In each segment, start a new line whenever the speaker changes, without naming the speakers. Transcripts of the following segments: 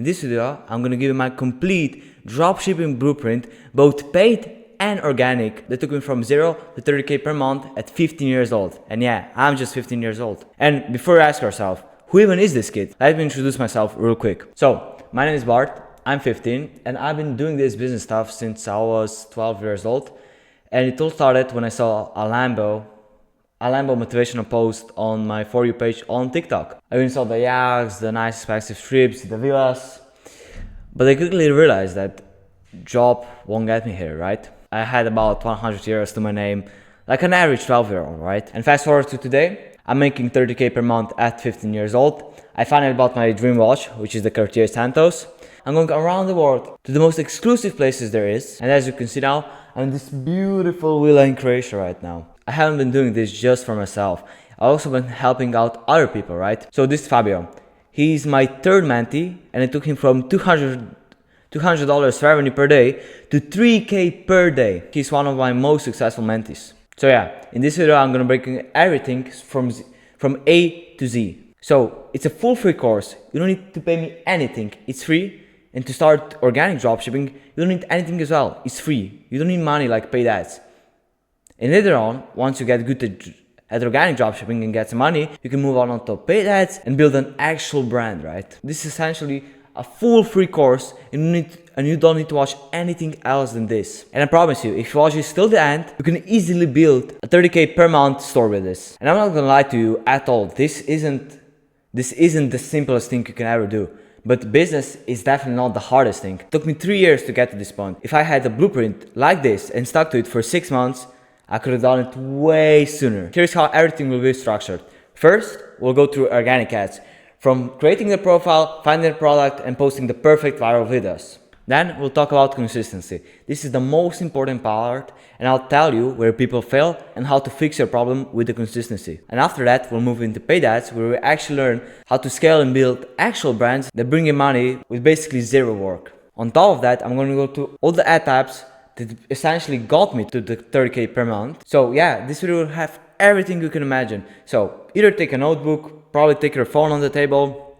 In this video, I'm gonna give you my complete dropshipping blueprint, both paid and organic, that took me from 0 to 30K per month at 15 years old. And yeah, I'm just 15 years old. And before you ask yourself, who even is this kid? Let me introduce myself real quick. So, my name is Bart, I'm 15, and I've been doing this business stuff since I was 12 years old. And it all started when I saw a Lambo motivational post on my For You page on TikTok. I even saw the yachts, the nice expensive trips, the villas. But I quickly realized that job won't get me here, right? I had about 100 euros to my name, like an average 12-year-old, right? And fast forward to today, I'm making 30K per month at 15 years old. I finally bought my dream watch, which is the Cartier Santos. I'm going around the world to the most exclusive places there is. And as you can see now, I'm in this beautiful villa in Croatia right now. I haven't been doing this just for myself. I've also been helping out other people, right? So this is Fabio. He's my third mentee, and it took him from $200 revenue per day to 3K per day. He's one of my most successful mentees. So yeah, in this video, I'm gonna break everything from A to Z. So it's a full free course. You don't need to pay me anything. It's free. And to start organic dropshipping, you don't need anything as well. It's free. You don't need money like paid ads. And later on, once you get good at organic dropshipping and get some money, you can move on to paid ads and build an actual brand, right? This is essentially a full free course, and you don't need to watch anything else than this. And I promise you, if you watch this till the end, you can easily build a 30K per month store with this. And I'm not gonna lie to you at all. This isn't the simplest thing you can ever do. But business is definitely not the hardest thing. It took me 3 years to get to this point. If I had a blueprint like this and stuck to it for 6 months, I could have done it way sooner. Here's how everything will be structured. First, we'll go through organic ads. From creating the profile, finding the product, and posting the perfect viral videos. Then we'll talk about consistency. This is the most important part, and I'll tell you where people fail and how to fix your problem with the consistency. And after that, we'll move into paid ads, where we actually learn how to scale and build actual brands that bring you money with basically zero work. On top of that, I'm going to go to all the ad types that essentially got me to the 30K per month. So yeah, this video will have everything you can imagine. So either take a notebook, probably take your phone on the table,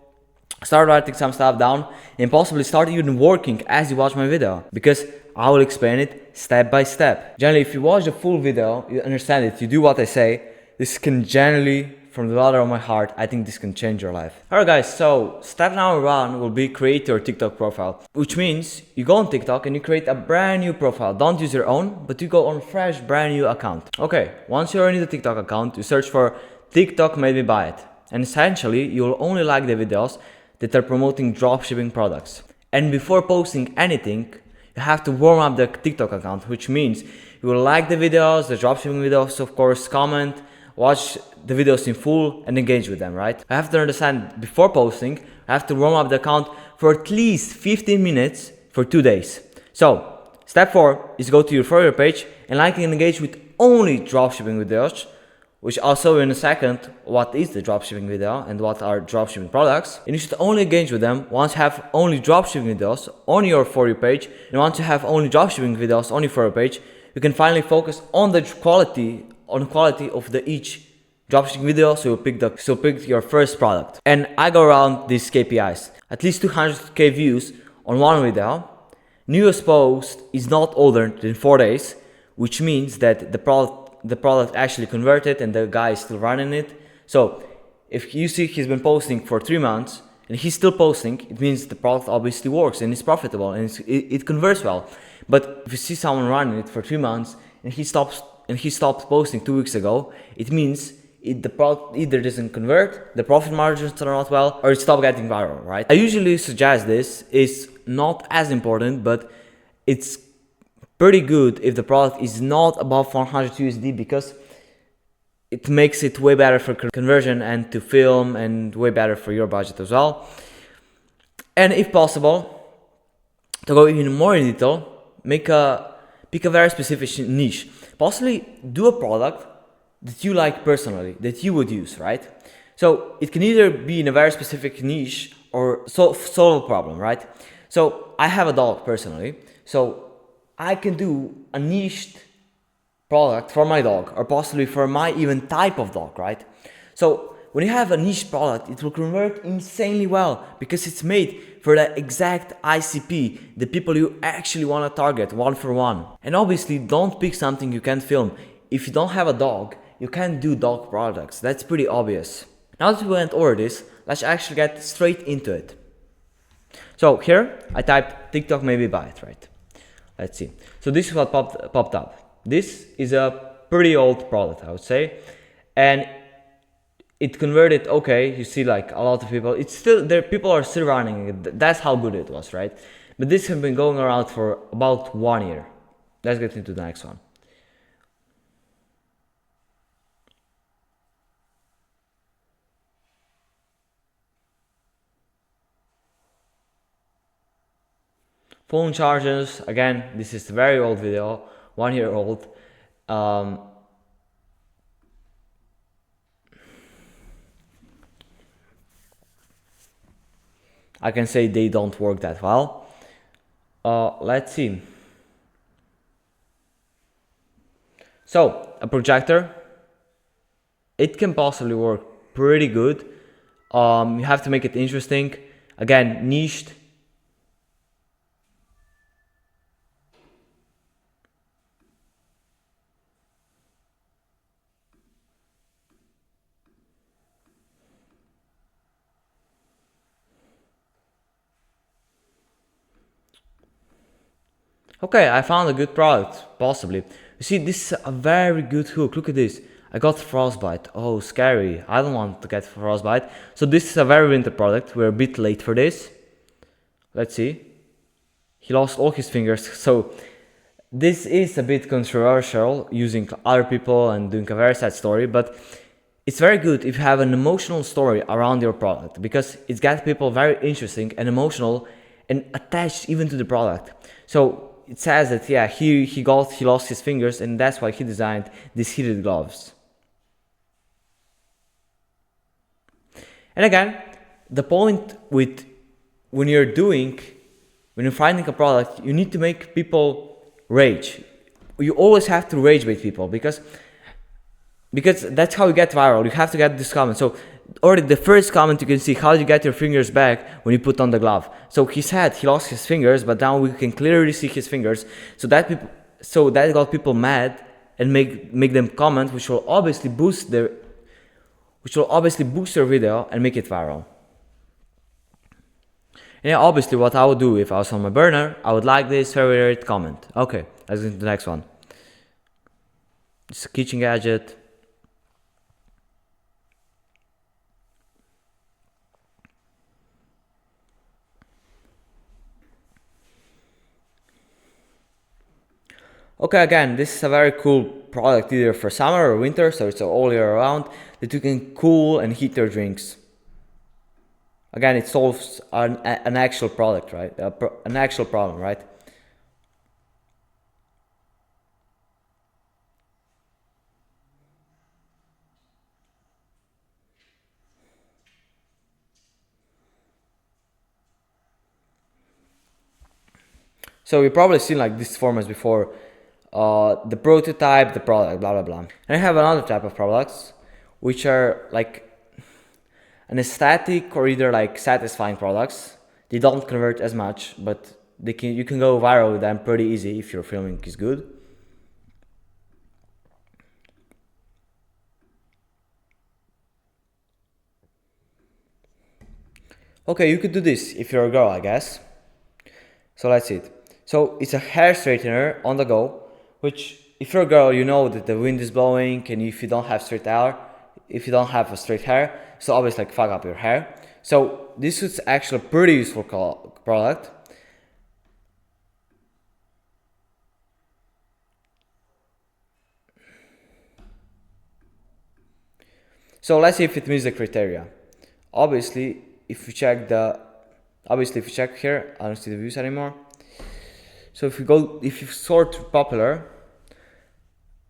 start writing some stuff down, and possibly start even working as you watch my video, because I will explain it step by step. Generally, if you watch the full video, you understand it, you do what I say, this can generally, from the bottom of my heart, I think this can change your life. Alright guys, so step number 1 will be create your TikTok profile, which means you go on TikTok and you create a brand new profile. Don't use your own, but you go on a fresh brand new account. Okay, once you're in the TikTok account, you search for TikTok made me buy it. And essentially, you'll only like the videos that are promoting dropshipping products. And before posting anything, you have to warm up the TikTok account, which means you will like the videos, the dropshipping videos, of course, comment, watch the videos in full, and engage with them, right? I have to understand, before posting, I have to warm up the account for at least 15 minutes for 2 days. So, step 4 is go to your For You page and like and engage with only dropshipping videos, which I'll show you in a second what is the dropshipping video and what are dropshipping products. And you should only engage with them once you have only dropshipping videos on your For You page. And once you have only dropshipping videos on your For You page, you can finally focus on the quality of the each dropshipping video, so you pick your first product. And I go around these KPIs. At least 200K views on one video. Newest post is not older than 4 days, which means that the product actually converted and the guy is still running it. So if you see he's been posting for 3 months and he's still posting, it means the product obviously works and it's profitable and it converts well. But if you see someone running it for 3 months and he stopped posting 2 weeks ago, it means the product either doesn't convert, the profit margins are not well, or it stopped getting viral, right? I usually suggest this is not as important, but it's pretty good if the product is not above 100 USD, because it makes it way better for conversion and to film, and way better for your budget as well. And if possible, to go even more in detail, pick a very specific niche. Possibly do a product that you like personally, that you would use, right? So it can either be in a very specific niche or solve a problem, right? So I have a dog personally, so I can do a niched product for my dog, or possibly for my even type of dog, right? So when you have a niche product, it will convert insanely well because it's made for the exact ICP, the people you actually want to target one for one. And obviously don't pick something you can't film. If you don't have a dog, you can't do dog products. That's pretty obvious. Now that we went over this, let's actually get straight into it. So here I typed TikTok maybe buy it, right? Let's see. So this is what popped up. This is a pretty old product, I would say, and it converted okay. You see, like a lot of people, it's still there. People are still running it. That's how good it was, right? But this has been going around for about 1 year. Let's get into the next one. Phone chargers, again, this is a very old video, 1 year old. I can say they don't work that well. Let's see. So, a projector, it can possibly work pretty good. You have to make it interesting. Again, niched. Okay, I found a good product, possibly. You see, this is a very good hook. Look at this. I got frostbite. Oh, scary. I don't want to get frostbite. So this is a very winter product. We're a bit late for this. Let's see. He lost all his fingers. So this is a bit controversial, using other people and doing a very sad story, but it's very good if you have an emotional story around your product, because it's got people very interesting and emotional and attached even to the product. So it says that yeah, he lost his fingers, and that's why he designed these heated gloves. And again, the point with when you're finding a product, you need to make people rage. You always have to rage bait people, because that's how you get viral. You have to get this comment. So already the first comment, you can see how you get your fingers back when you put on the glove. So he said he lost his fingers, but now we can clearly see his fingers. So that got people mad and make them comment, which will obviously boost their video and make it viral. And yeah, obviously what I would do if I was on my burner, I would like this, favorite, comment. Okay, let's get to the next one. It's a kitchen gadget. Okay, again, this is a very cool product either for summer or winter, so it's all year round, that you can cool and heat your drinks. Again, it solves an actual product, right? An actual problem, right? So you've probably seen like this formats before. The prototype, the product, blah blah blah. And I have another type of products, which are like an aesthetic or either like satisfying products. They don't convert as much, but you can go viral with them pretty easy if your filming is good. Okay, you could do this if you're a girl, I guess. So let's see it. So it's a hair straightener on the go, which if you're a girl, you know that the wind is blowing, and if you don't have a straight hair, so always like fuck up your hair. So this is actually a pretty useful product. So let's see if it meets the criteria. Obviously, if you check here, I don't see the views anymore. So if you sort popular,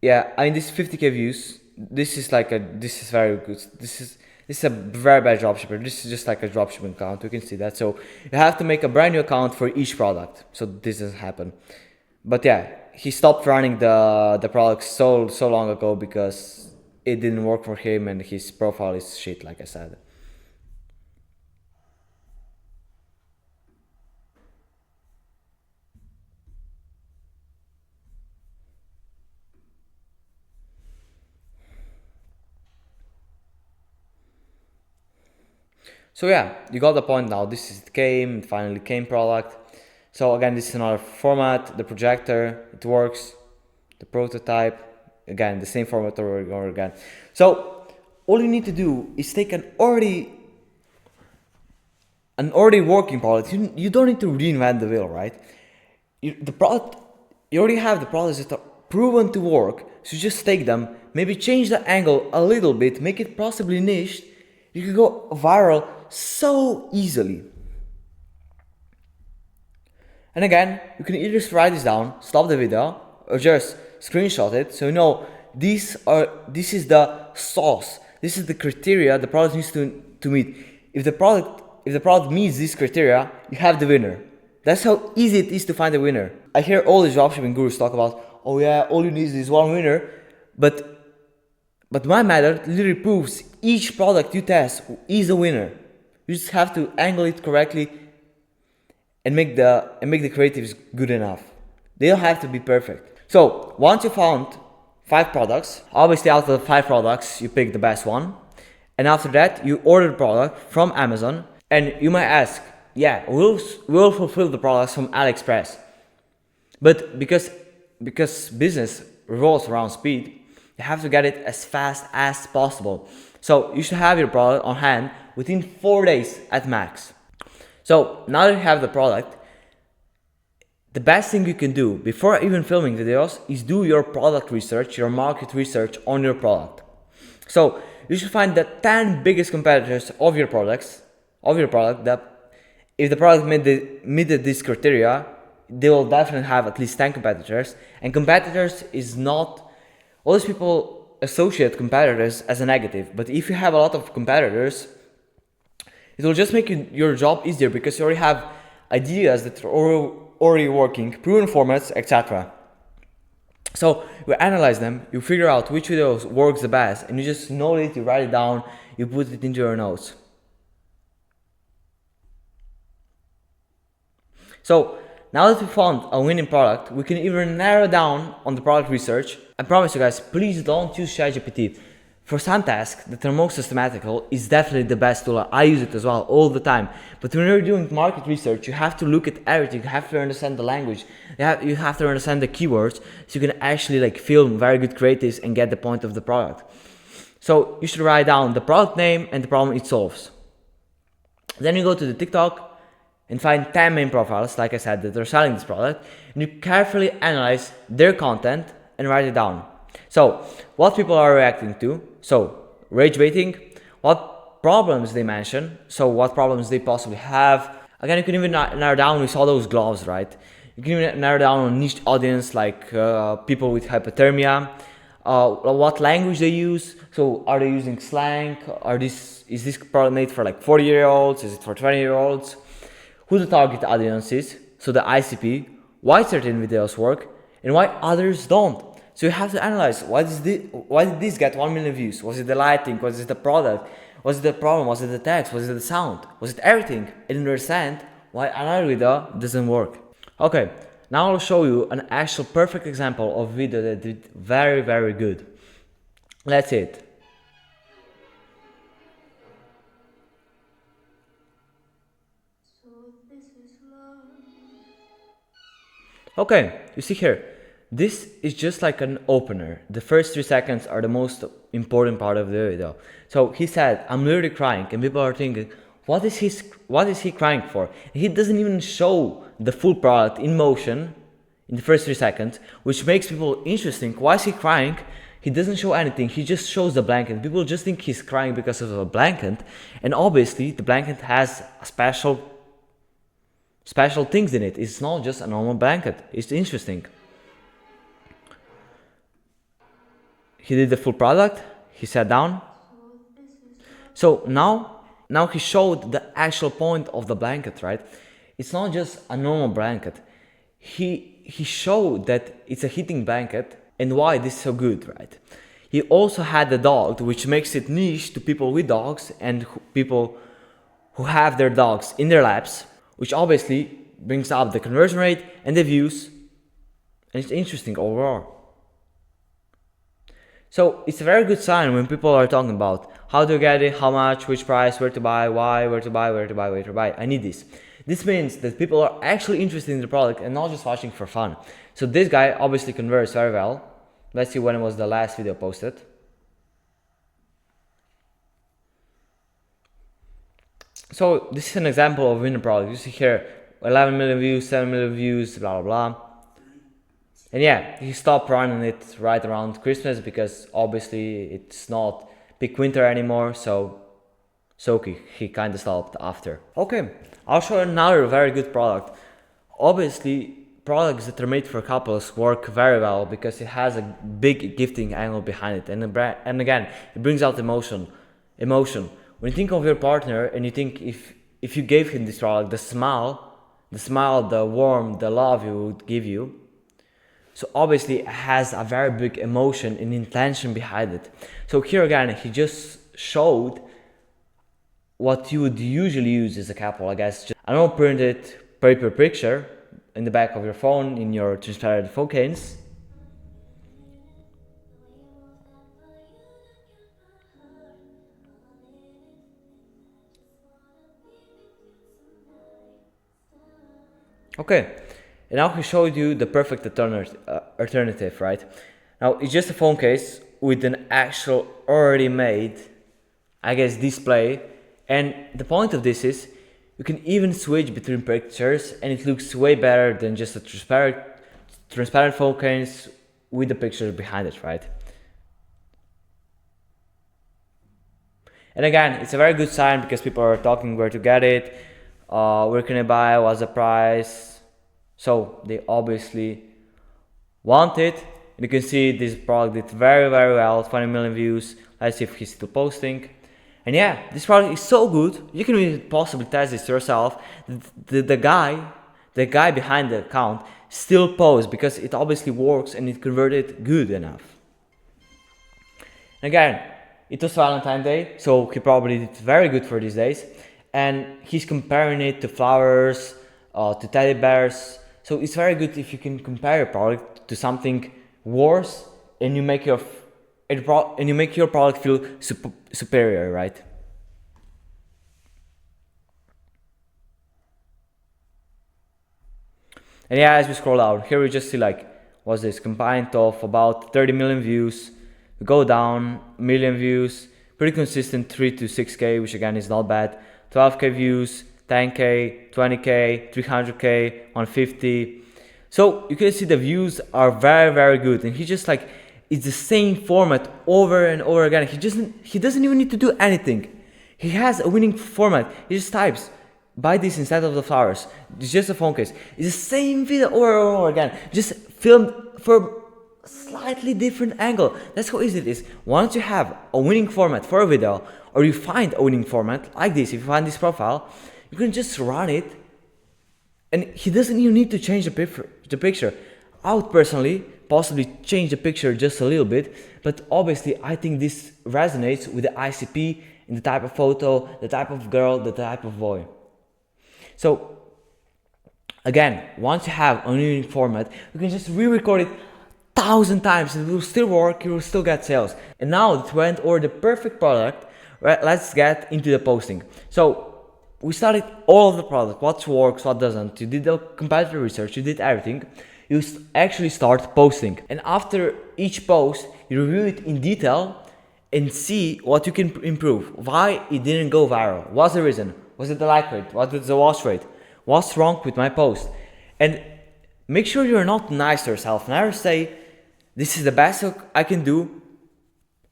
yeah, I mean this 50k views. This is very good. This is a very bad dropshipper. This is just like a dropshipping account. You can see that. So you have to make a brand new account for each product. So this doesn't happen. But yeah, he stopped running the product so long ago because it didn't work for him, and his profile is shit, like I said. So yeah, you got the point now. This is it finally came product. So again, this is another format, the projector, it works, the prototype, again, the same format over and over again. So all you need to do is take an already working product. You don't need to reinvent the wheel, right? The product, you already have the products that are proven to work, so just take them, maybe change the angle a little bit, make it possibly niched. You can go viral so easily. And again, you can either write this down, stop the video, or just screenshot it, so you know this is the sauce, this is the criteria the product needs to meet. If the product meets this criteria, you have the winner. That's how easy it is to find a winner. I hear all these dropshipping gurus talk about, oh yeah, all you need is one winner, but my method literally proves each product you test is a winner. You just have to angle it correctly and make the creatives good enough. They don't have to be perfect. So once you found 5 products, obviously out of the 5 products you pick the best one, and after that you order the product from Amazon, and you might ask, yeah, we'll fulfill the products from AliExpress, but because business revolves around speed, you have to get it as fast as possible. So you should have your product on hand within 4 days at max. So now that you have the product, the best thing you can do before even filming videos is do your product research, your market research on your product. So you should find the 10 biggest competitors of your product, that if the product meet this criteria, they will definitely have at least 10 competitors. And competitors is not, all these people associate competitors as a negative, but if you have a lot of competitors, it will just make your job easier because you already have ideas that are already working, proven formats, etc. So you analyze them, you figure out which video works the best, and you just know it, you write it down, you put it into your notes. So now that we found a winning product, we can even narrow down on the product research. I promise you guys, please don't use ChatGPT. For some tasks that are more systematical, is definitely the best tool. I use it as well all the time. But when you're doing market research, you have to look at everything. You have to understand the language. You have to understand the keywords, so you can actually film very good creatives and get the point of the product. So you should write down the product name and the problem it solves. Then you go to the TikTok and find 10 main profiles, like I said, that are selling this product, and you carefully analyze their content and write it down. So what people are reacting to, so rage baiting, what problems they mention, so what problems they possibly have. Again, you can even narrow down, we saw those gloves, right? You can even narrow down on niche audience, like people with hypothermia, what language they use, so are they using slang, is this product made for 40-year-olds, is it for 20-year-olds, who the target audience is, so the ICP, why certain videos work, and why others don't. So you have to analyze, why did this get 1 million views? Was it the lighting? Was it the product? Was it the problem? Was it the text? Was it the sound? Was it everything? And understand why another video doesn't work. Okay, now I'll show you an actual perfect example of video that did very, very good. Let's see it. Okay, you see here, this is just like an opener. The first 3 seconds are the most important part of the video. So he said, I'm literally crying, and people are thinking, what is he crying for? And he doesn't even show the full product in motion in the first 3 seconds, which makes people interesting. Why is he crying? He doesn't show anything, he just shows the blanket. People just think he's crying because of a blanket, and obviously the blanket has a special things in it. It's not just a normal blanket. It's interesting. He did the full product, he sat down. So now he showed the actual point of the blanket, right? It's not just a normal blanket. He showed that it's a heating blanket and why this is so good, right? He also had the dog, which makes it niche to people with dogs and people who have their dogs in their laps, which obviously brings up the conversion rate and the views, and it's interesting overall. So it's a very good sign when people are talking about how to get it, how much, which price, where to buy, why, where to buy, where to buy, where to buy. I need this. This means that people are actually interested in the product and not just watching for fun. So this guy obviously converts very well. Let's see when was the last video posted. So this is an example of winner product. You see here 11 million views, 7 million views, blah blah blah. And yeah, he stopped running it right around Christmas because obviously it's not peak winter anymore, so he kind of stopped after. Okay, I'll show you another very good product. Obviously, products that are made for couples work very well because it has a big gifting angle behind it, and again, it brings out emotion. When you think of your partner and you think if you gave him this product, the smile, the warmth, the love he would give you. So obviously it has a very big emotion and intention behind it. So here again, he just showed what you would usually use as a couple, I guess. Just a normal printed paper picture in the back of your phone, in your transparent phone case. Okay, and now he showed you the perfect alternative, right? Now it's just a phone case with an actual already made, I guess, display. And the point of this is you can even switch between pictures and it looks way better than just a transparent phone case with the pictures behind it, right? And again, it's a very good sign because people are talking where to get it, where can I buy, what's the price. So they obviously want it. And you can see this product did very well, 20 million views. Let's see if he's still posting. And yeah, this product is so good, you can even possibly test this yourself. The guy behind the account still posts because it obviously works and it converted good enough. And again, it was Valentine's Day, so he probably did very good for these days. And he's comparing it to flowers, to teddy bears. So it's very good if you can compare your product to something worse and you make your product feel superior, right? And yeah, as we scroll down, here we just see like, what's this, combined of about 30 million views. We go down, million views, pretty consistent 3 to 6K, which again is not bad. 12K views, 10K, 20K, 300K, 150. So you can see the views are very good, and he just like, it's the same format over and over again. He doesn't even need to do anything. He has a winning format. He just types, buy this instead of the flowers. It's just a phone case. It's the same video over and over again, just filmed from a slightly different angle. That's how easy it is. Once you have a winning format for a video, or you find a winning format like this, if you find this profile, you can just run it, and he doesn't even need to change the picture. I would personally possibly change the picture just a little bit, but obviously I think this resonates with the ICP and the type of photo, the type of girl, the type of boy. So again, once you have a new format, you can just re-record it 1,000 times. It will still work, you will still get sales. And now that we went over the perfect product, right, let's get into the posting. So we studied all of the product, what works, what doesn't. You did the competitor research, you did everything. You actually start posting, and after each post you review it in detail and see what you can improve, why it didn't go viral, what's the reason, was it the like rate, what was the watch rate, what's wrong with my post. And make sure you're not nice to yourself. Never say this is the best I can do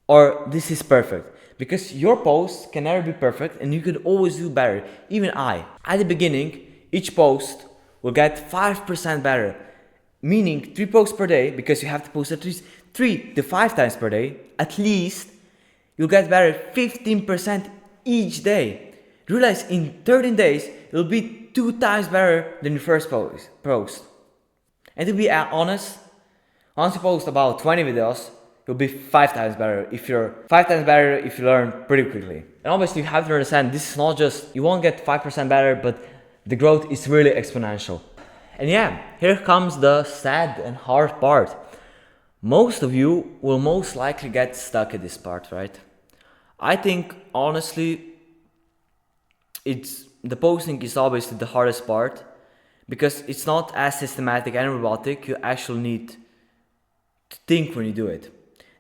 or this is perfect, because your post can never be perfect and you could always do better. Even at the beginning, each post will get 5% better, meaning 3 posts per day, because you have to post at least 3 to 5 times per day. At least you'll get better 15% each day. Realize in 13 days it'll be 2 times better than your first post. And to be honest, once you post about 20 videos, you'll be 5 times better if you learn pretty quickly. And obviously you have to understand, this is not just, you won't get 5% better, but the growth is really exponential. And yeah, here comes the sad and hard part. Most of you will most likely get stuck at this part, right? I think honestly, it's the posting is obviously the hardest part because it's not as systematic and robotic. You actually need to think when you do it.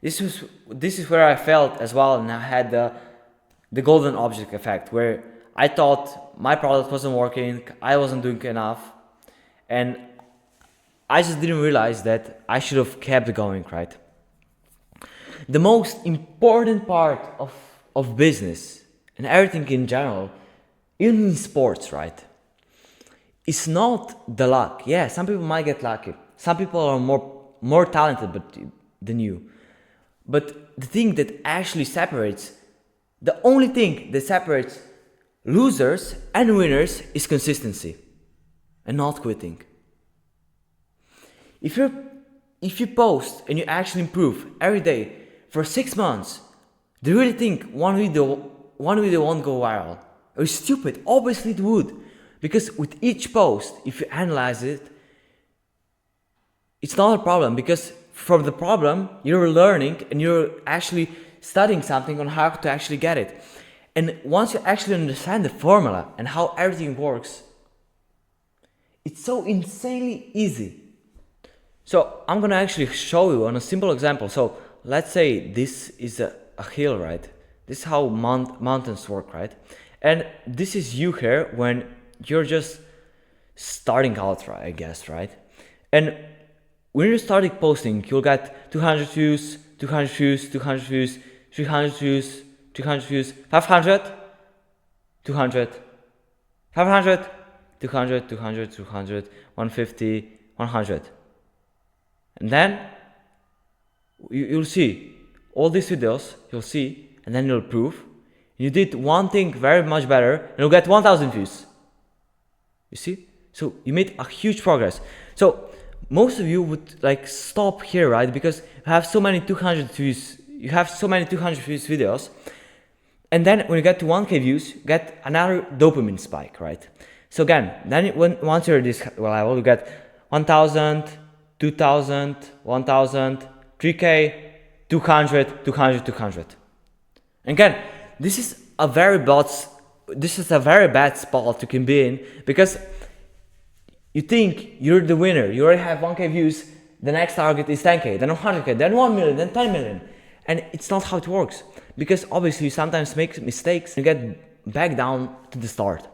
This is where I felt as well, and I had the golden object effect where I thought my product wasn't working, I wasn't doing enough, and I just didn't realize that I should have kept going, right? The most important part of business and everything in general, even in sports, right? It's not the luck. Yeah, some people might get lucky. Some people are more talented than you. But the thing that actually separates, the only thing that separates losers and winners is consistency and not quitting. If you post and you actually improve every day for 6 months, do you really think one video won't go viral? It's stupid. Obviously it would. Because with each post, if you analyze it, it's not a problem. Because from the problem, you're learning and you're actually studying something on how to actually get it. And once you actually understand the formula and how everything works, it's so insanely easy. So I'm gonna actually show you on a simple example. So let's say this is a hill, right? This is how mountains work, right? And this is you here when you're just starting out, right, I guess, right? And when you started posting, you'll get 200 views, 200 views, 200 views, 300 views, 300 views, 500, 200, 500, 200, 200, 200, 150, 100. And then you'll see all these videos, you'll see, and then you'll prove. You did one thing very much better, and you'll get 1,000 views. You see? So you made a huge progress. So most of you would like stop here, right? Because you have so many 200 views, you have so many 200 views videos. And then when you get to 1K views, you get another dopamine spike, right? So again, then once you're this level, you get 1,000, 2,000, 1,000, 3K, 200, 200, 200. And again, this is a very bad spot you can be in because you think you're the winner. You already have 1K views. The next target is 10K, then 100K, then 1 million, then 10 million. And it's not how it works because obviously you sometimes make mistakes. You get back down to the start.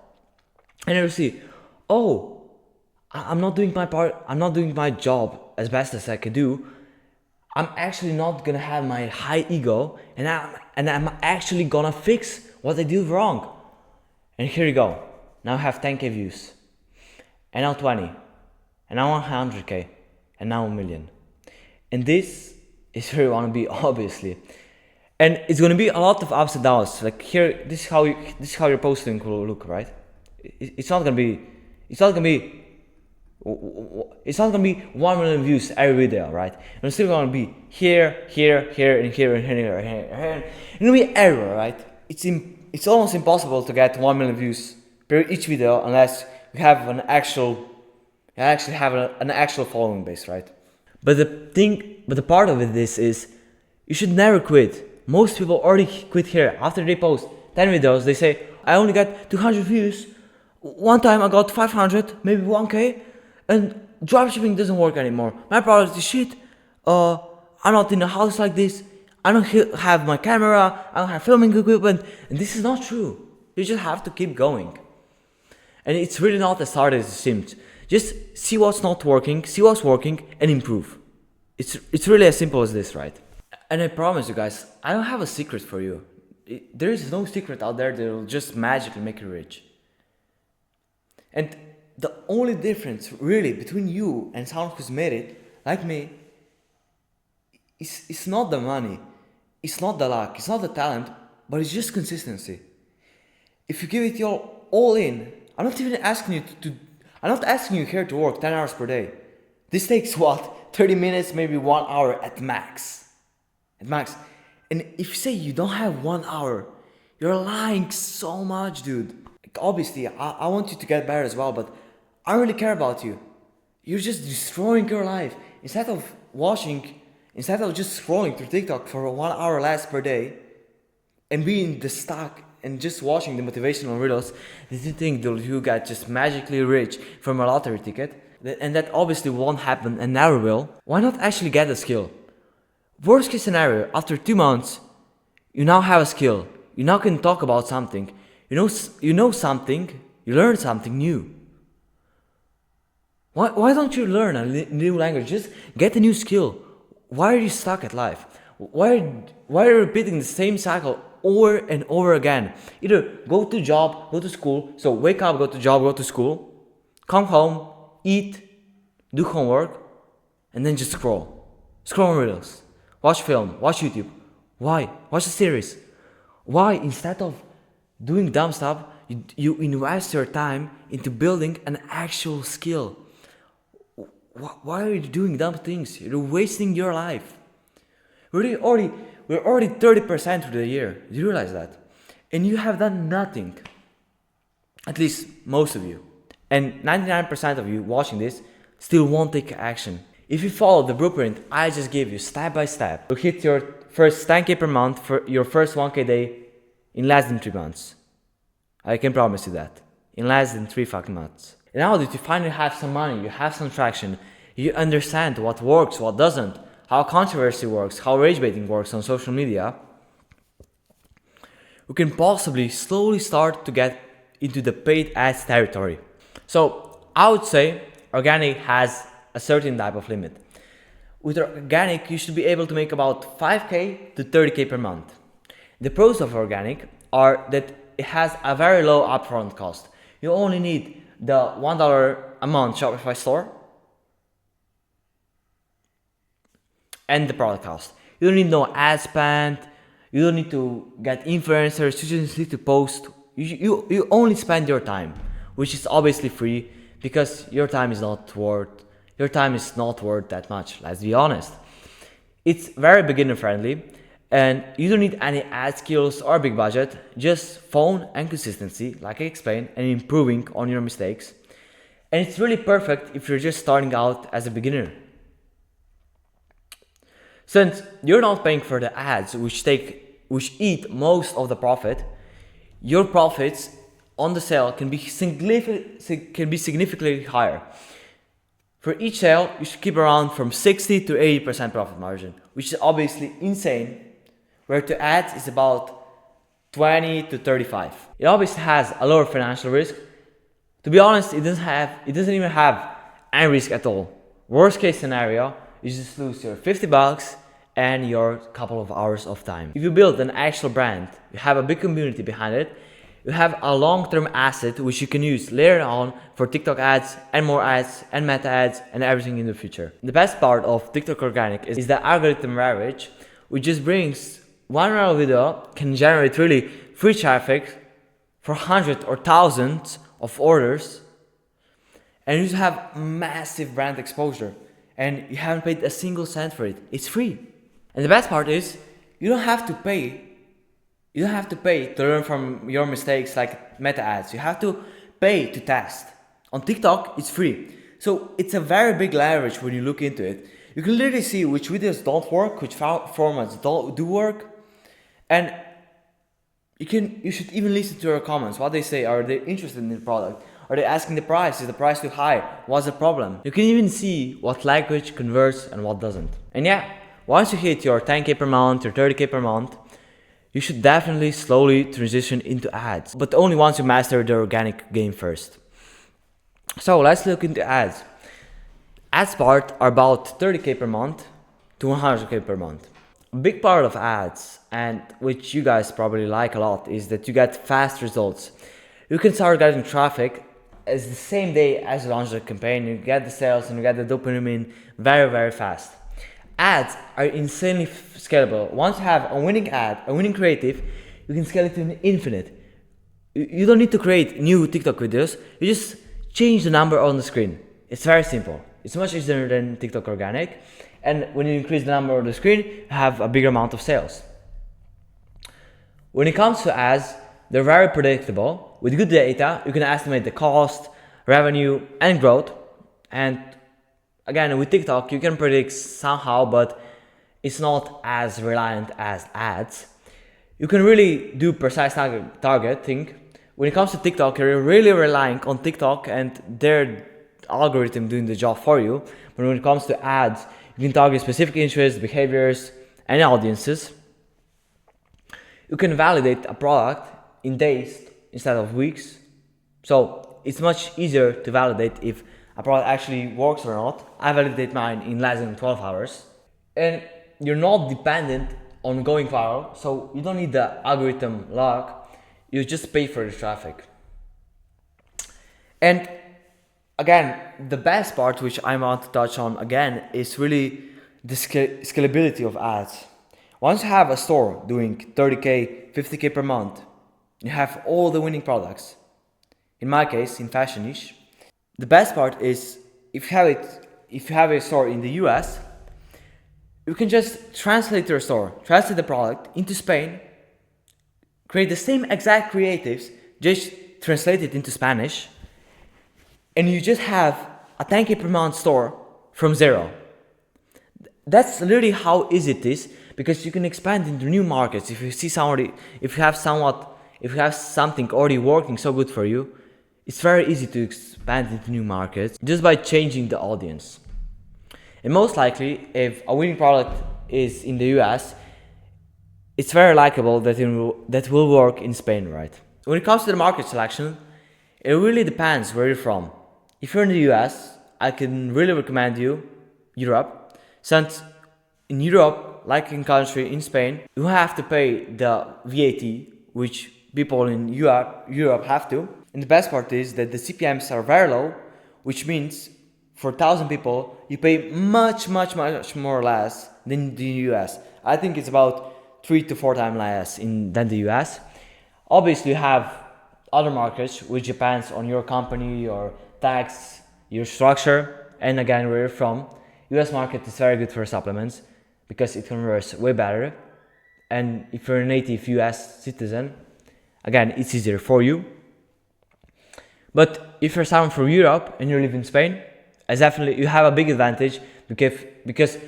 And you see, oh, I'm not doing my part. I'm not doing my job as best as I can do. I'm actually not gonna have my high ego, and I'm actually gonna fix what I do wrong. And here you go. Now I have 10K views, and now 20, and now 100K, and now 1 million. And this is where you wanna be, obviously. And it's gonna be a lot of ups and downs. Like here, this is how your posting will look, right? It's not gonna be 1 million views every video, right? And it's still gonna be here, here, here, and here, and here, and here, and here. It'll be everywhere, right? It's almost impossible to get 1 million views per each video unless you have an actual following base, right? But the part of it is you should never quit. Most people already quit here. After they post 10 videos, they say, I only got 200 views. One time I got 500, maybe 1K, and dropshipping doesn't work anymore. My product is shit. I'm not in a house like this. I don't have my camera. I don't have filming equipment. And this is not true. You just have to keep going. And it's really not as hard as it seems. Just see what's not working, see what's working, and improve. It's really as simple as this, right? And I promise you guys, I don't have a secret for you. There is no secret out there that will just magically make you rich. And the only difference really between you and someone who's made it, like me, it's not the money, it's not the luck, it's not the talent, but it's just consistency. If you give it your all in, I'm not asking you here to work 10 hours per day. This takes what? 30 minutes, maybe 1 hour at max. And if you say you don't have 1 hour, you're lying so much, dude. Obviously, I want you to get better as well, but I don't really care about you. You're just destroying your life. Instead of Instead of just scrolling through TikTok for 1 hour less per day and being the stuck and just watching the motivational videos, did you think that you got just magically rich from a lottery ticket? And that obviously won't happen and never will. Why not actually get a skill? Worst case scenario, after 2 months, you now have a skill. You now can talk about something. You know something. You learn something new. Why don't you learn a new language? Just get a new skill. Why are you stuck at life? Why are you repeating the same cycle over and over again? Either go to job, go to school. So wake up, go to job, go to school. Come home, eat, do homework, and then just scroll. Scroll on reels. Watch film, watch YouTube. Why? Watch a series. Why, instead of doing dumb stuff, you invest your time into building an actual skill? Why are you doing dumb things? You're wasting your life. We're already 30% through the year. Do you realize that? And you have done nothing. At least most of you. And 99% of you watching this still won't take action. If you follow the blueprint I just gave you step by step, you'll hit your first 10K per month for your first 1K day in less than 3 months. I can promise you that. In less than 3 fucking months. And now that you finally have some money, you have some traction, you understand what works, what doesn't, how controversy works, how rage baiting works on social media, you can possibly slowly start to get into the paid ads territory. So I would say organic has a certain type of limit. With organic, you should be able to make about 5K to 30K per month. The pros of organic are that it has a very low upfront cost. You only need the $1 a month Shopify store and the product cost. You don't need no ad spend. You don't need to get influencers. You just need to post. You only spend your time, which is obviously free because your time is not worth that much. Let's be honest. It's very beginner friendly, and you don't need any ad skills or big budget. Just phone and consistency, like I explained, and improving on your mistakes. And it's really perfect if you're just starting out as a beginner. Since you're not paying for the ads, which eat most of the profit, your profits on the sale can be significantly higher. For each sale, you should keep around from 60 to 80% profit margin, which is obviously insane, where to ads is about 20 to 35. It obviously has a lower financial risk. To be honest, it doesn't even have any risk at all. Worst case scenario, you just lose your $50 and your couple of hours of time. If you build an actual brand, you have a big community behind it, you have a long-term asset which you can use later on for TikTok ads and more ads and meta ads and everything in the future. The best part of TikTok Organic is the algorithm leverage, which just brings one viral video can generate really free traffic for hundreds or thousands of orders, and you just have massive brand exposure and you haven't paid a single cent for it. It's free. And the best part is you don't have to pay to learn from your mistakes like meta ads. You have to pay to test. On TikTok, it's free. So it's a very big leverage when you look into it. You can literally see which videos don't work, which formats do work. And you should even listen to your comments. What they say, are they interested in the product? Are they asking the price? Is the price too high? What's the problem? You can even see what language converts and what doesn't. And yeah, once you hit your 10K per month or 30K per month, you should definitely slowly transition into ads, but only once you master the organic game first. So let's look into ads. Ads part are about 30K per month to 100K per month. A big part of ads, and which you guys probably like a lot, is that you get fast results. You can start getting traffic as the same day as you launch the campaign. You get the sales and you get the dopamine very, very fast. Ads are insanely scalable. Once you have a winning ad, a winning creative, you can scale it to an infinite. You don't need to create new TikTok videos. You just change the number on the screen. It's very simple. It's much easier than TikTok Organic. And when you increase the number on the screen, you have a bigger amount of sales. When it comes to ads, they're very predictable. With good data, you can estimate the cost, revenue, and growth. And again, with TikTok, you can predict somehow, but it's not as reliant as ads. You can really do precise targeting. When it comes to TikTok, you're really relying on TikTok and their algorithm doing the job for you. But when it comes to ads, you can target specific interests, behaviors, and audiences. You can validate a product in days instead of weeks. So it's much easier to validate if a product actually works or not. I validate mine in less than 12 hours. And you're not dependent on going viral, so you don't need the algorithm luck, you just pay for the traffic. And again, the best part which I want to touch on again is really the scalability of ads. Once you have a store doing 30k, 50k per month, you have all the winning products. In my case, in fashion niche, the best part is if you have a store in the US, you can just translate your store, translate the product into Spain, create the same exact creatives, just translate it into Spanish, and you just have a 10k per month store from zero. That's literally how easy it is, because you can expand into new markets. If you have something already working so good for you, it's very easy to expand into new markets just by changing the audience. And most likely, if a winning product is in the US, it's very likable that that will work in Spain, right? When it comes to the market selection, it really depends where you're from. If you're in the US, I can really recommend you Europe, since in Europe, like in country in Spain, you have to pay the VAT, which people in Europe have to. And the best part is that the CPMs are very low, which means for 1,000 people, you pay much more less than the US. I think it's about 3 to 4 times less than the US. Obviously, you have other markets, which depends on your company, your tax, your structure, and again, where you're from. US market is very good for supplements because it converts way better. And if you're a native US citizen, again, it's easier for you. But if you're someone from Europe and you live in Spain, you have a big advantage because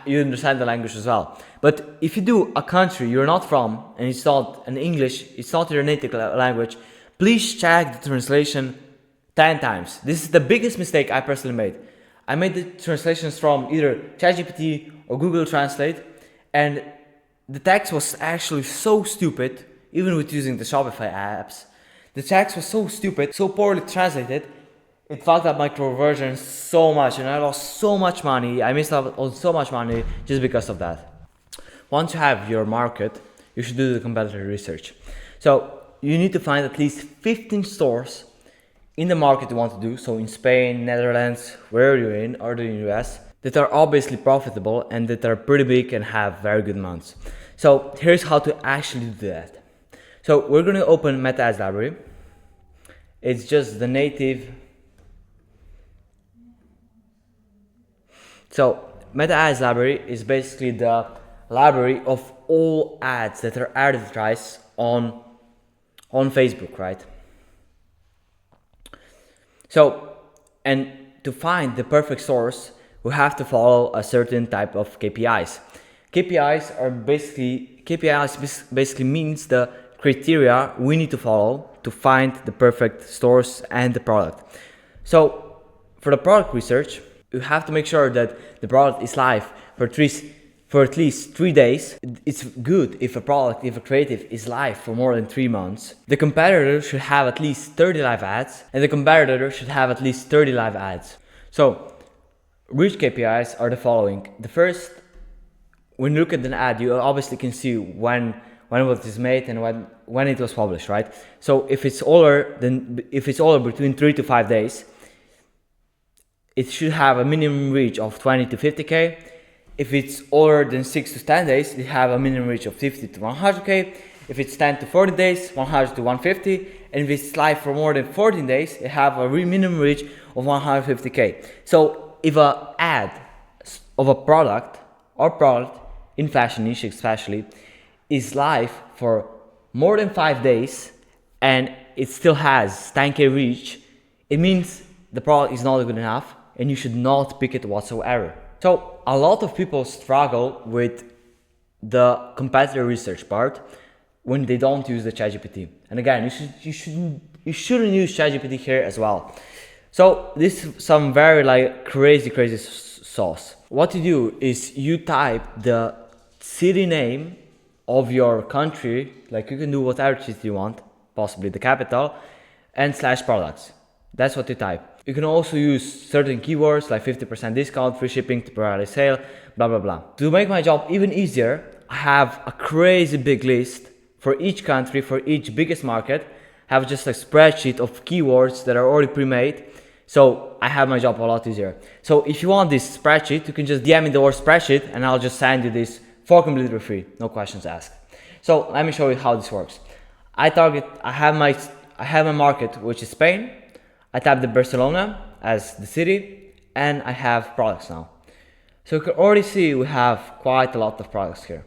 you understand the language as well. But if you do a country you're not from and it's not an English, it's not your native language, please check the translation 10 times. This is the biggest mistake I personally made. I made the translations from either ChatGPT or Google Translate, and the text was actually so stupid, even with using the Shopify apps. The text was so stupid, so poorly translated, it fucked up my conversion so much, and I lost so much money. I missed out on so much money just because of that. Once you have your market, you should do the competitor research. So you need to find at least 15 stores in the market you want to do, so in Spain, Netherlands, wherever you're in, or the US, that are obviously profitable and that are pretty big and have very good months. So here's how to actually do that. So we're going to open Meta Ads Library. It's just the native. So Meta Ads Library is basically the library of all ads that are advertised on Facebook, right? So, and to find the perfect source, we have to follow a certain type of KPIs. KPIs basically means the criteria we need to follow to find the perfect source and the product. So, for the product research, you have to make sure that the product is live for at least 3 days. It's good if a creative is live for more than 3 months. The competitor should have at least 30 live ads, and the competitor should have at least 30 live ads. So, reach KPIs are the following. The first, when you look at an ad, you obviously can see when it was made and when it was published, right? So if it's older between 3 to 5 days, it should have a minimum reach of 20 to 50k. If it's older than 6 to 10 days, it have a minimum reach of 50 to 100k. If it's 10 to 40 days, 100 to 150. And if it's live for more than 14 days, it have a minimum reach of 150k. So if an ad of a product in fashion niche especially is live for more than 5 days and it still has 10k reach, it means the product is not good enough and you should not pick it whatsoever. So a lot of people struggle with the competitor research part when they don't use the ChatGPT. And again, you shouldn't use ChatGPT here as well. So this is some very like crazy sauce. What you do is you type the city name of your country, like you can do whatever city you want, possibly the capital, and slash products. That's what you type. You can also use certain keywords like 50% discount, free shipping, temporary sale, blah blah blah. To make my job even easier, I have a crazy big list for each country, for each biggest market. I have just a spreadsheet of keywords that are already pre-made. So I have my job a lot easier. So if you want this spreadsheet, you can just DM me the word spreadsheet and I'll just send you this for completely free, no questions asked. So let me show you how this works. I have my market, which is Spain. I type the Barcelona as the city, and I have products now. So you can already see we have quite a lot of products here.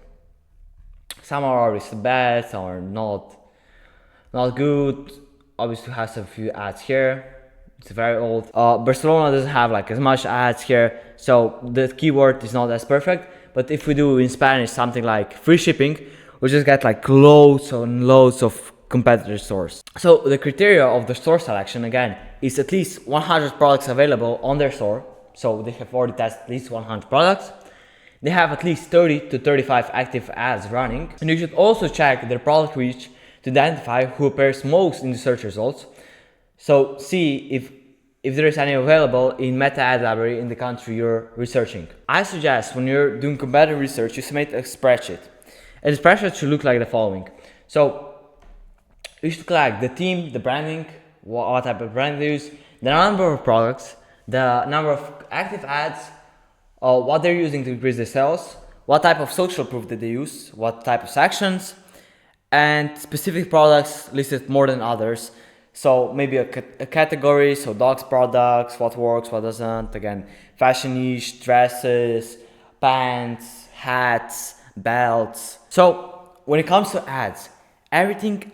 Some are already bad, some are not good. Obviously has a few ads here. It's very old. Barcelona doesn't have like as much ads here, so the keyword is not as perfect. But if we do in Spanish something like free shipping, we just get like loads and loads of competitor stores. So the criteria of the store selection again is at least 100 products available on their store. So they have already tested at least 100 products. They have at least 30 to 35 active ads running. And you should also check their product reach to identify who appears most in the search results. So see if there is any available in meta ad library in the country you're researching. I suggest when you're doing competitor research, you submit a spreadsheet. And the spreadsheet should look like the following. So you should collect the theme, the branding, what type of brand they use, the number of products, the number of active ads, what they're using to increase their sales, what type of social proof that they use, what type of sections, and specific products listed more than others. So maybe a category, so dogs products, what works, what doesn't. Again, fashion niche, dresses, pants, hats, belts. So when it comes to ads, everything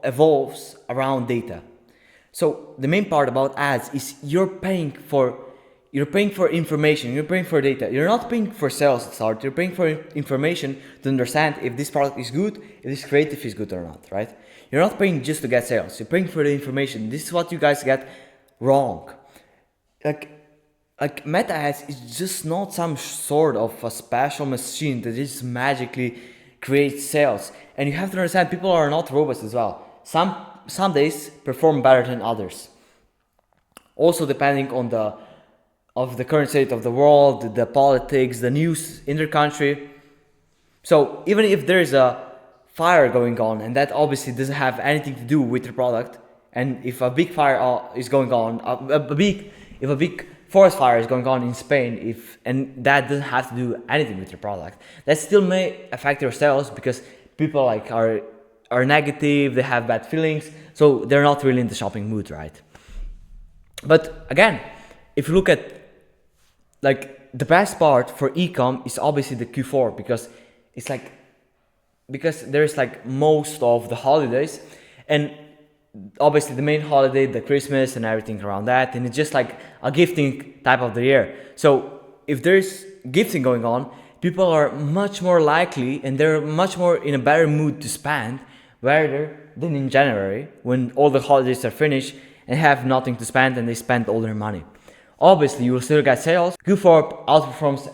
evolves around data. So the main part about ads is you're paying for information, you're paying for data. You're not paying for sales at start, you're paying for information to understand if this product is good, if this creative is good or not, right? You're not paying just to get sales, you're paying for the information. This is what you guys get wrong. Like meta ads is just not some sort of a special machine that just magically creates sales. And you have to understand people are not robots as well. Some days perform better than others. Also depending on the current state of the world, the politics, the news in their country. So even if there is a fire going on, and that obviously doesn't have anything to do with your product, and if a big fire is going on, if a big forest fire is going on in Spain, and that doesn't have to do anything with your product, that still may affect your sales because people like are negative, they have bad feelings, so they're not really in the shopping mood, right? But again, if you look at like the best part for e-com is obviously the Q4 because there's like most of the holidays, and obviously the main holiday, the Christmas and everything around that, and it's just like a gifting type of the year. So if there's gifting going on, people are much more likely and they're much more in a better mood to spend rather than in January when all the holidays are finished and have nothing to spend and they spend all their money. Obviously you will still get sales. Q4 outperforms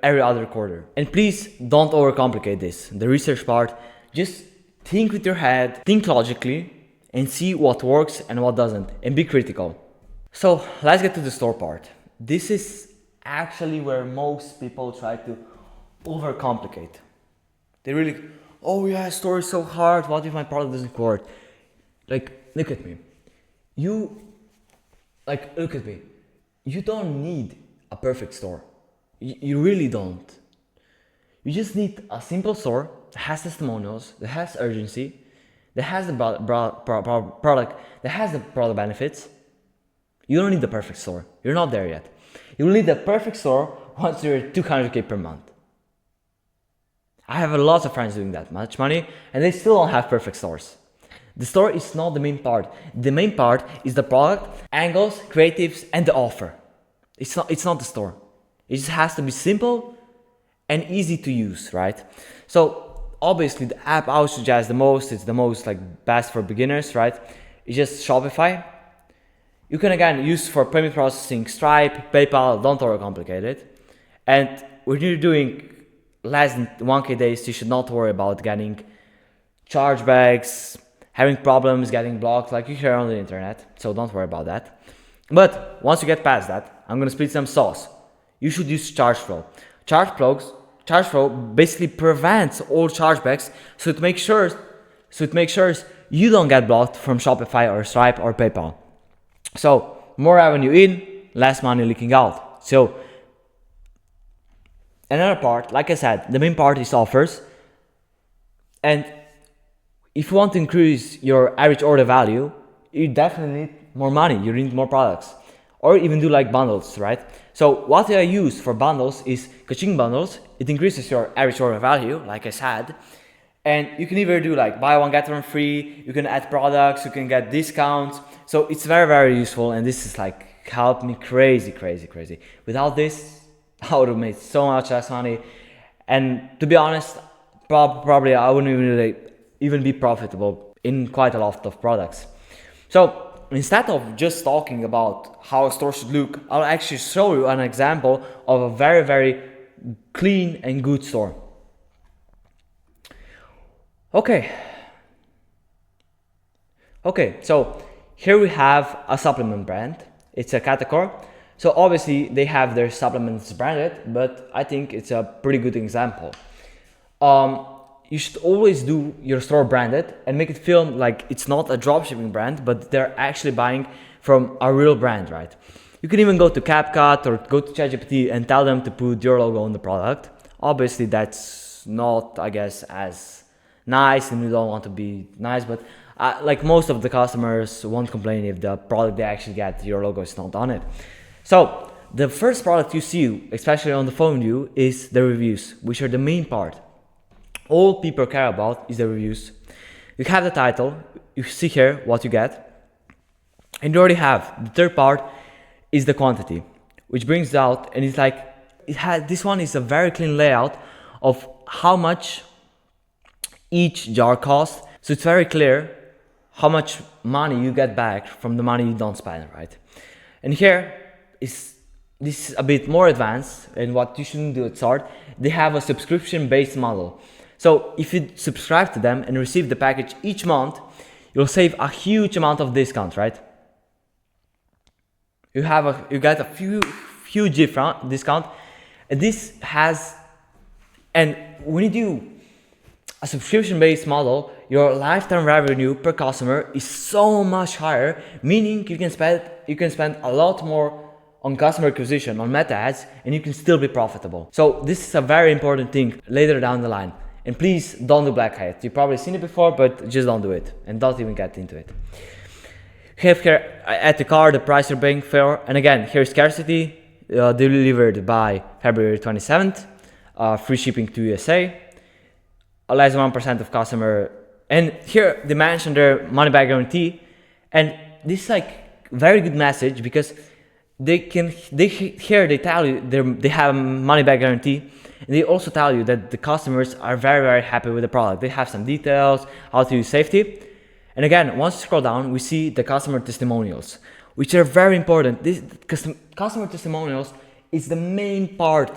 every other quarter. And please don't overcomplicate this. The research part, just think with your head, think logically, and see what works and what doesn't, and be critical. So let's get to the store part. This is actually where most people try to overcomplicate. They really, oh yeah, store is so hard, what if my product doesn't work? Like, look at me. Look at me. You don't need a perfect store. You really don't. You just need a simple store that has testimonials, that has urgency, that has the product, that has the product benefits. You don't need the perfect store. You're not there yet. You will need the perfect store once you're at 200k per month. I have a lot of friends doing that much money and they still don't have perfect stores. The store is not the main part. The main part is the product, angles, creatives, and the offer. It's not the store. It just has to be simple and easy to use, right? So obviously the app I would suggest the most, it's the most like best for beginners, right? It's just Shopify. You can again use for payment processing Stripe, PayPal, don't overcomplicate it. And when you're doing less than 1K days, you should not worry about getting chargebacks, having problems, getting blocked like you hear on the internet. So don't worry about that. But once you get past that, I'm gonna split some sauce. You should use ChargeFlow. ChargeFlow basically prevents all chargebacks, so it makes sure you don't get blocked from Shopify or Stripe or PayPal. So more revenue in, less money leaking out. So another part, like I said, the main part is offers. And if you want to increase your average order value, you definitely need more money. You need more products, or even do like bundles, right? So what I use for bundles is coaching bundles. It increases your average order value, like I said. And you can either do like buy one, get one free. You can add products, you can get discounts. So it's very, very useful. And this is like helped me crazy. Without this, I would have made so much less money. And to be honest, probably I wouldn't even be profitable in quite a lot of products. So instead of just talking about how a store should look, I'll actually show you an example of a very, very clean and good store. Okay, so here we have a supplement brand. It's a category. So obviously they have their supplements branded, but I think it's a pretty good example. You should always do your store branded and make it feel like it's not a dropshipping brand, but they're actually buying from a real brand, right? You can even go to CapCut or go to ChatGPT and tell them to put your logo on the product. Obviously that's not, I guess, as nice, and you don't want to be nice, but like most of the customers won't complain if the product they actually get, your logo is not on it. So the first product you see, especially on the phone view, is the reviews, which are the main part. All people care about is the reviews. You have the title, you see here what you get, and you already have. The third part is the quantity, which brings out, and it's like, this one is a very clean layout of how much each jar costs. So it's very clear how much money you get back from the money you don't spend, right? And here this is a bit more advanced, and what you shouldn't do at start. They have a subscription-based model. So if you subscribe to them and receive the package each month, you'll save a huge amount of discount, right? You get a huge discount, and and when you do a subscription-based model, your lifetime revenue per customer is so much higher, meaning you can spend a lot more on customer acquisition, on meta ads, and you can still be profitable. So this is a very important thing later down the line. And please don't do black hat. You've probably seen it before, but just don't do it, and don't even get into it. Have here at the card the price you're paying for, and again here's scarcity, delivered by February 27th, free shipping to USA, less than 1% of customer, and here they mention their money back guarantee, and this is like very good message because they tell you they have a money back guarantee. And they also tell you that the customers are very, very happy with the product. They have some details, how to use safety. And again, once you scroll down, we see the customer testimonials, which are very important. This customer testimonials is the main part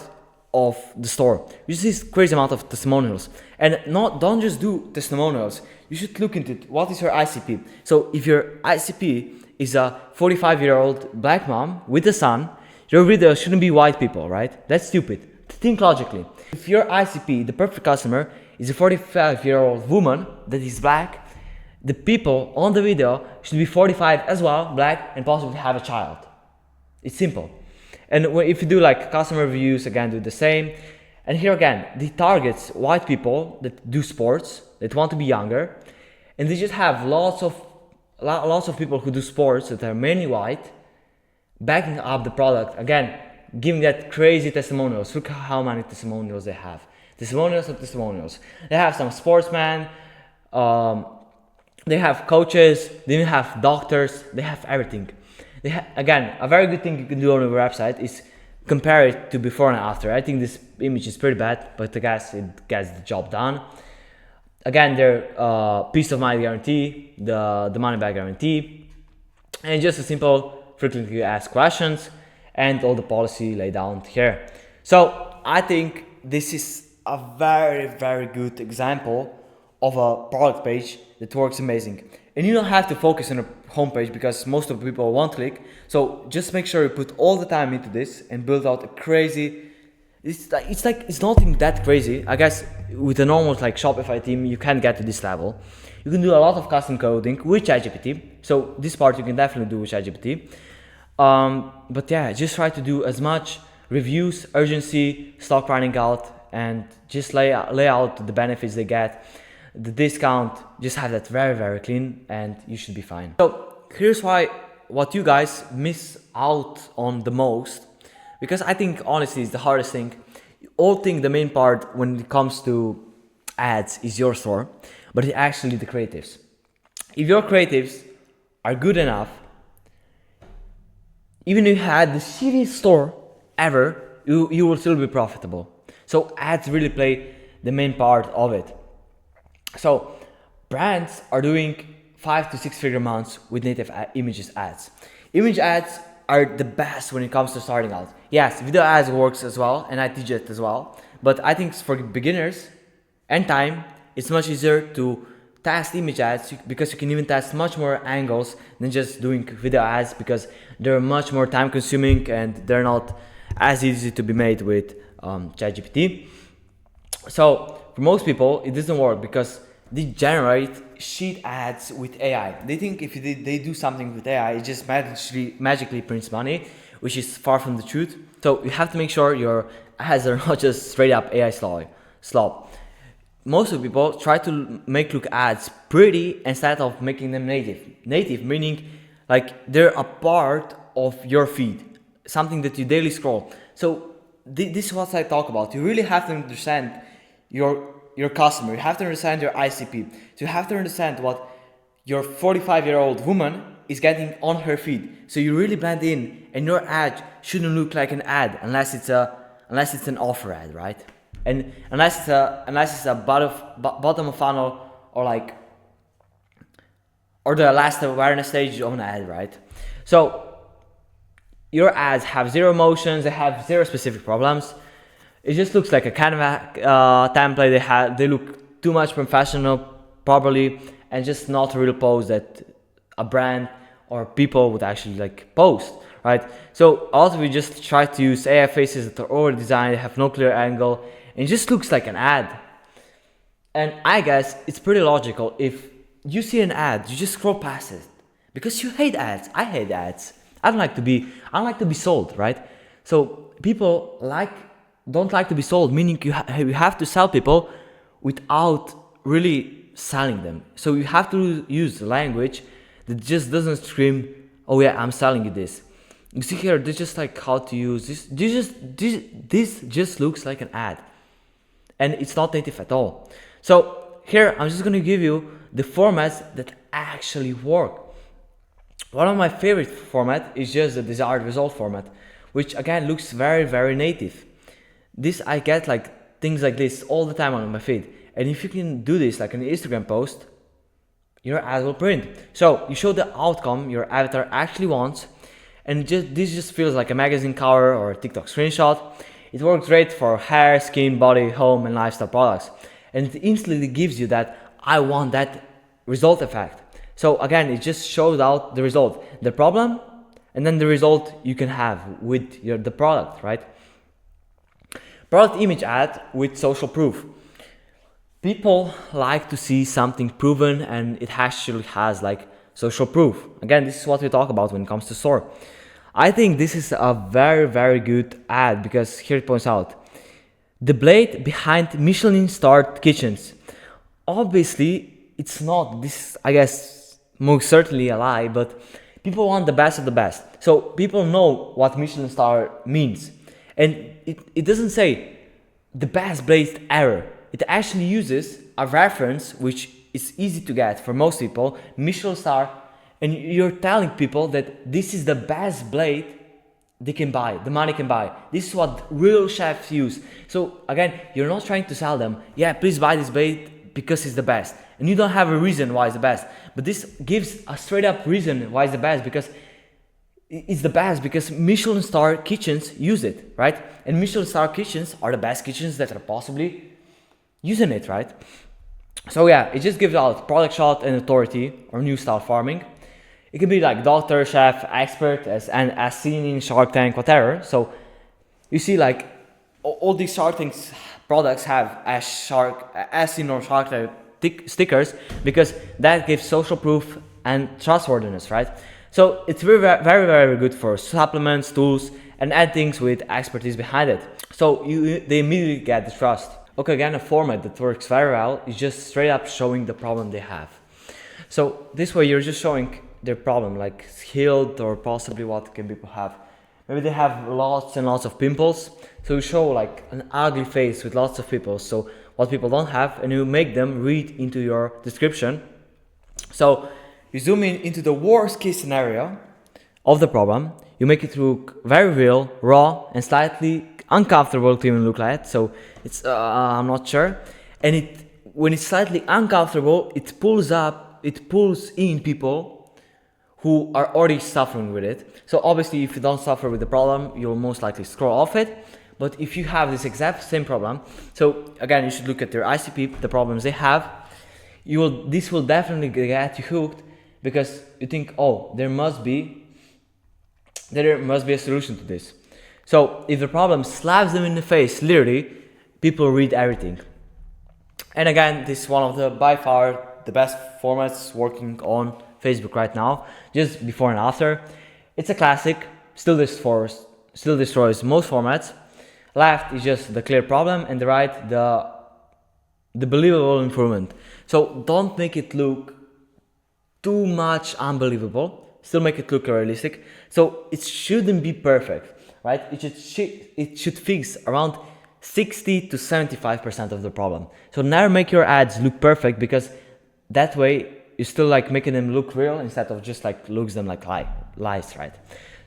of the store. You see this crazy amount of testimonials. And don't just do testimonials. You should look into it. What is your ICP? So if your ICP is a 45-year-old black mom with a son, your video shouldn't be white people, right? That's stupid. Think logically. If your ICP, the perfect customer, is a 45-year-old woman that is black, the people on the video should be 45 as well, black, and possibly have a child. It's simple. And if you do like customer reviews, again, do the same. And here again, they targets white people that do sports, that want to be younger, and they just have lots of people who do sports that are mainly white, backing up the product. Again, giving that crazy testimonials. Look how many testimonials they have. Testimonials of testimonials. They have some sportsmen, they have coaches, they even have doctors, they have everything. Again, a very good thing you can do on your website is compare it to before and after. I think this image is pretty bad, but I guess it gets the job done. Again, their peace of mind guarantee, the money back guarantee, and just a simple frequently asked questions and all the policy laid down here. So I think this is a very, very good example of a product page that works amazing. And you don't have to focus on a homepage because most of the people won't click. So just make sure you put all the time into this and build out a crazy. It's nothing that crazy. I guess with a normal like Shopify team, you can get to this level. You can do a lot of custom coding with ChatGPT. So this part you can definitely do with ChatGPT. But yeah, just try to do as much reviews, urgency, stock running out, and just lay out the benefits they get, the discount. Just have that very, very clean, and you should be fine. So here's what you guys miss out on the most, because I think honestly it's the hardest thing. You all think the main part when it comes to ads is your store, but it's actually the creatives. If your creatives are good enough, even if you had the shittiest store ever, you will still be profitable. So ads really play the main part of it. So brands are doing 5 to 6 figure months with native images ads. Image ads are the best when it comes to starting out. Yes, video ads works as well, and I teach it as well. But I think for beginners and time, it's much easier to test image ads because you can even test much more angles than just doing video ads, because they're much more time consuming and they're not as easy to be made with ChatGPT. So for most people, it doesn't work because they generate shit ads with AI. They think if they do something with AI, it just magically prints money, which is far from the truth. So you have to make sure your ads are not just straight up AI slop. Most of the people try to make look ads pretty instead of making them native. Native meaning like they're a part of your feed, something that you daily scroll. So this is what I talk about. You really have to understand your customer. You have to understand your ICP. So you have to understand what your 45-year-old woman is getting on her feed. So you really blend in, and your ad shouldn't look like an ad unless it's an offer ad, right? And unless it's a bottom of funnel or the last awareness stage on an ad, right? So your ads have zero emotions, they have zero specific problems. It just looks like a Canva template. They look too much professional, probably, and just not a real post that a brand or people would actually like post, right? So also we just try to use AI faces that are already designed, have no clear angle, and it just looks like an ad. And I guess it's pretty logical. If you see an ad, you just scroll past it because you hate ads. I hate ads. I don't like to be sold, right? So people don't like to be sold, meaning you have to sell people without really selling them. So you have to use language that just doesn't scream, oh yeah, I'm selling you this. You see here, this just like how to use this. This just looks like an ad, and it's not native at all. So here I'm just gonna give you the formats that actually work. One of my favorite format is just the desired result format, which again looks very, very native. This I get like things like this all the time on my feed. And if you can do this like an Instagram post, your ad will print. So you show the outcome your avatar actually wants, and this just feels like a magazine cover or a TikTok screenshot. It works great for hair, skin, body, home, and lifestyle products. And it instantly gives you that I want that result effect. So again, it just shows out the result, the problem, and then the result you can have with the product, right? Product image ad with social proof. People like to see something proven, and it actually has like social proof. Again, this is what we talk about when it comes to store. I think this is a very, very good ad because here it points out the blade behind Michelin-starred kitchens. Obviously, it's not this, I guess, most certainly a lie, but people want the best of the best. So people know what Michelin star means. And it doesn't say the best blade ever. It actually uses a reference which is easy to get for most people, Michelin star, and you're telling people that this is the best blade they can buy, the money can buy. This is what real chefs use. So again, you're not trying to sell them, yeah, please buy this bait because it's the best. And you don't have a reason why it's the best. But this gives a straight up reason why it's the best, because it's the best because Michelin star kitchens use it, right? And Michelin star kitchens are the best kitchens that are possibly using it, right? So yeah, it just gives out product shot and authority or new style farming. It can be like doctor, chef, expert, as seen in Shark Tank, whatever. So you see, like all these Shark Tank products have as seen on Shark Tank stickers, because that gives social proof and trustworthiness, right? So it's very, very, very good for supplements, tools, and add things with expertise behind it. So they immediately get the trust. Okay, again, a format that works very well is just straight up showing the problem they have. So this way you're just showing their problem, like healed or possibly what can people have. Maybe they have lots and lots of pimples. So you show like an ugly face with lots of pimples. So what people don't have, and you make them read into your description. So you zoom in into the worst case scenario of the problem. You make it look very real, raw, and slightly uncomfortable to even look at. So it's I'm not sure. And when it's slightly uncomfortable, it pulls in people who are already suffering with it. So obviously, if you don't suffer with the problem, you'll most likely scroll off it. But if you have this exact same problem, so again, you should look at their ICP, the problems they have. This will definitely get you hooked, because you think, oh, there must be a solution to this. So if the problem slaps them in the face, literally, people read everything. And again, this is one of the by far the best formats working on Facebook right now, just before and after. It's a classic, still destroys most formats. Left is just the clear problem, and the right, the believable improvement. So don't make it look too much unbelievable, still make it look realistic. So it shouldn't be perfect, right? It should fix around 60 to 75% of the problem. So never make your ads look perfect, because that way you're still like making them look real instead of just like looks them like lies, right?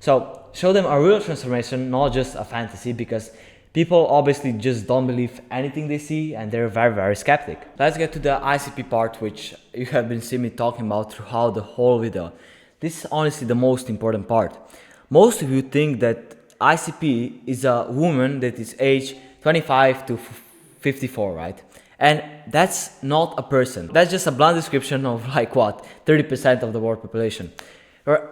So show them a real transformation, not just a fantasy, because people obviously just don't believe anything they see, and they're very, very skeptic. Let's get to the ICP part, which you have been seeing me talking about throughout the whole video. This is honestly the most important part. Most of you think that ICP is a woman that is aged 25 to 54, right? And that's not a person. That's just a blunt description of like what, 30% of the world population.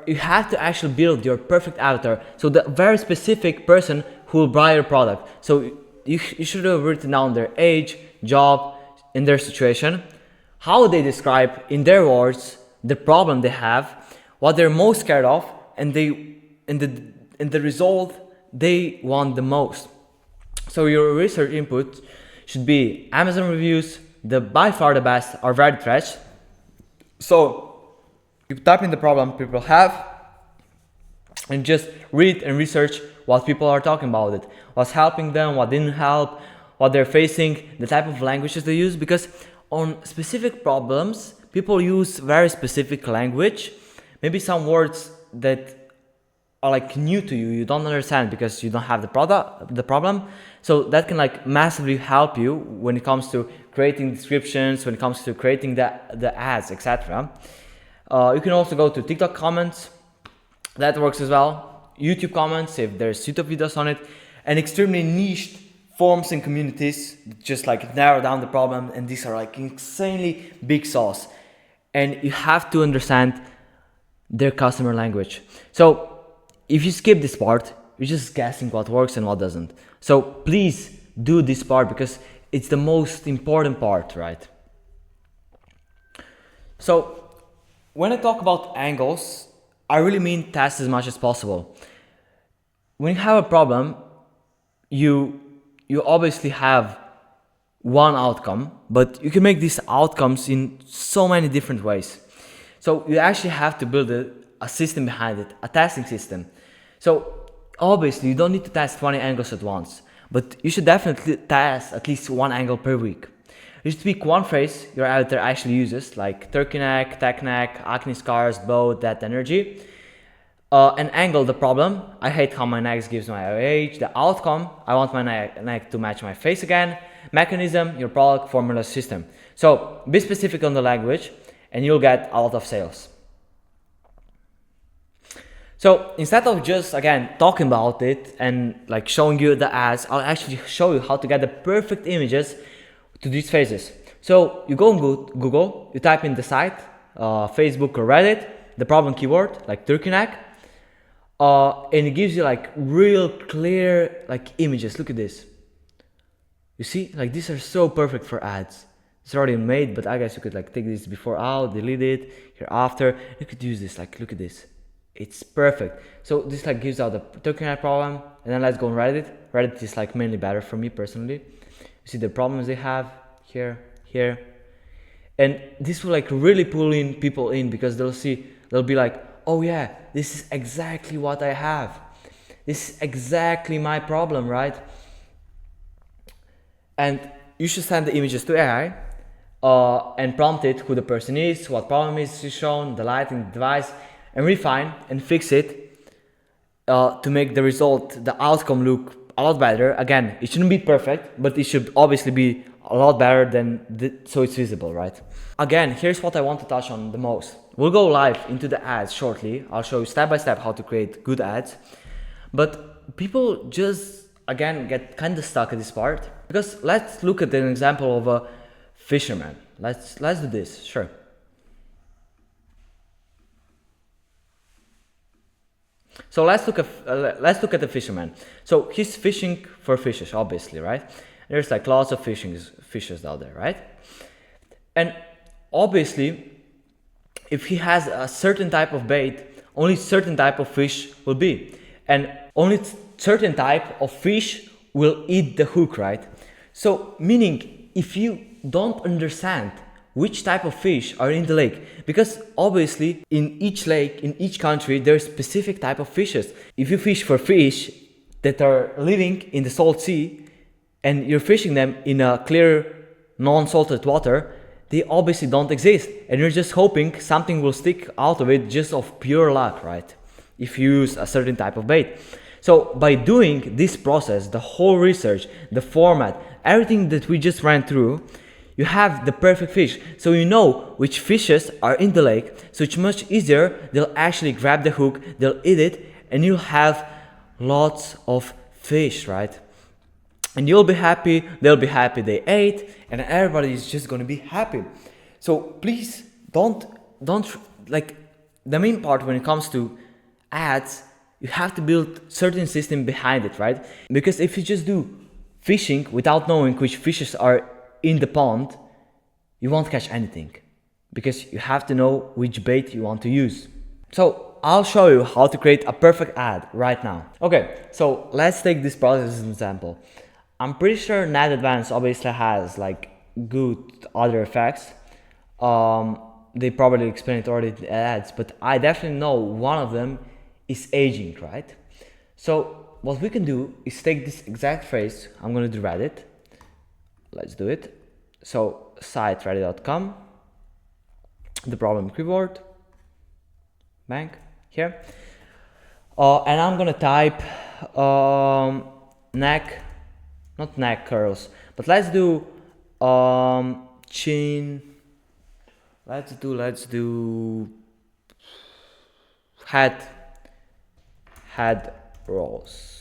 You have to actually build your perfect avatar, so the very specific person who will buy your product. So you should have written down their age, job, and their situation, how they describe in their words the problem they have, what they're most scared of, and the result they want the most. So your research input should be Amazon reviews, the by far the best are very trash. So you type in the problem people have, and just read and research what people are talking about it, what's helping them, what didn't help, what they're facing, the type of languages they use, because on specific problems, people use very specific language, maybe some words that are like new to you, you don't understand because you don't have the problem. So that can like massively help you when it comes to creating descriptions, when it comes to creating the ads, etc. You can also go to TikTok comments, that works as well. YouTube comments, if there's YouTube videos on it, and extremely niched forums and communities, just like narrow down the problem, and these are like insanely big sauce. And you have to understand their customer language. So if you skip this part, you're just guessing what works and what doesn't. So please do this part, because it's the most important part, right? So when I talk about angles, I really mean test as much as possible. When you have a problem, you obviously have one outcome, but you can make these outcomes in so many different ways. So you actually have to build a system behind it, a testing system. So obviously you don't need to test 20 angles at once, but you should definitely test at least one angle per week. You should pick one phrase your avatar actually uses, like turkey neck, tech neck, acne scars, bow, that energy. and angle the problem. I hate how my neck gives my age. The outcome, I want my neck to match my face again. Mechanism, your product, formula, system. So be specific on the language and you'll get a lot of sales. So instead of just, again, talking about it and like showing you the ads, I'll actually show you how to get the perfect images to these phases. So you go on Google, you type in the site, Facebook or Reddit, the problem keyword, like turkey neck, and it gives you like real clear like images. Look at this. You see, like these are so perfect for ads. It's already made, but I guess you could like take this before out, delete it, here after. You could use this, like look at this. It's perfect. So this like gives out the turkey neck problem, and then let's go on Reddit. Reddit is like mainly better for me personally. You see the problems they have here, here. And this will like really pull in people in because they'll be like, oh yeah, this is exactly what I have. This is exactly my problem, right? And you should send the images to AI and prompt it who the person is, what problem is shown, the lighting, the device, and refine and fix it to make the result, the outcome look a lot better. Again, it shouldn't be perfect, but it should obviously be a lot better than so it's visible, right? Again, here's what I want to touch on the most. We'll go live into the ads shortly. I'll show you step by step how to create good ads. But people just, again, get kind of stuck at this part. Because let's look at an example of a fisherman. Let's do this, sure. So let's look at the fisherman. So he's fishing for fishes, obviously, right? There's like lots of fishes out there, right? And obviously, if he has a certain type of bait, only certain type of fish will be, and only certain type of fish will eat the hook, right? So meaning, if you don't understand which type of fish are in the lake, because obviously in each lake, in each country, there's specific type of fishes. If you fish for fish that are living in the salt sea and you're fishing them in a clear, non-salted water, they obviously don't exist. And you're just hoping something will stick out of it just of pure luck, right? If you use a certain type of bait. So by doing this process, the whole research, the format, everything that we just ran through, you have the perfect fish. So you know which fishes are in the lake, so it's much easier. They'll actually grab the hook, they'll eat it, and you'll have lots of fish, right? And you'll be happy, they'll be happy they ate, and everybody is just gonna be happy. So please don't like, the main part when it comes to ads, you have to build certain system behind it, right? Because if you just do fishing without knowing which fishes are in the pond, you won't catch anything, because you have to know which bait you want to use. So I'll show you how to create a perfect ad right now. Okay, so let's take this process as an example. I'm pretty sure Net Advanced obviously has like good other effects. They probably explain it already in the ads, but I definitely know one of them is aging, right? So what we can do is take this exact phrase. I'm gonna do Reddit. Let's do it. So site reddit.com, the problem keyword, bank here, and I'm gonna type neck, not neck curls, but let's do chin. Let's do head rolls.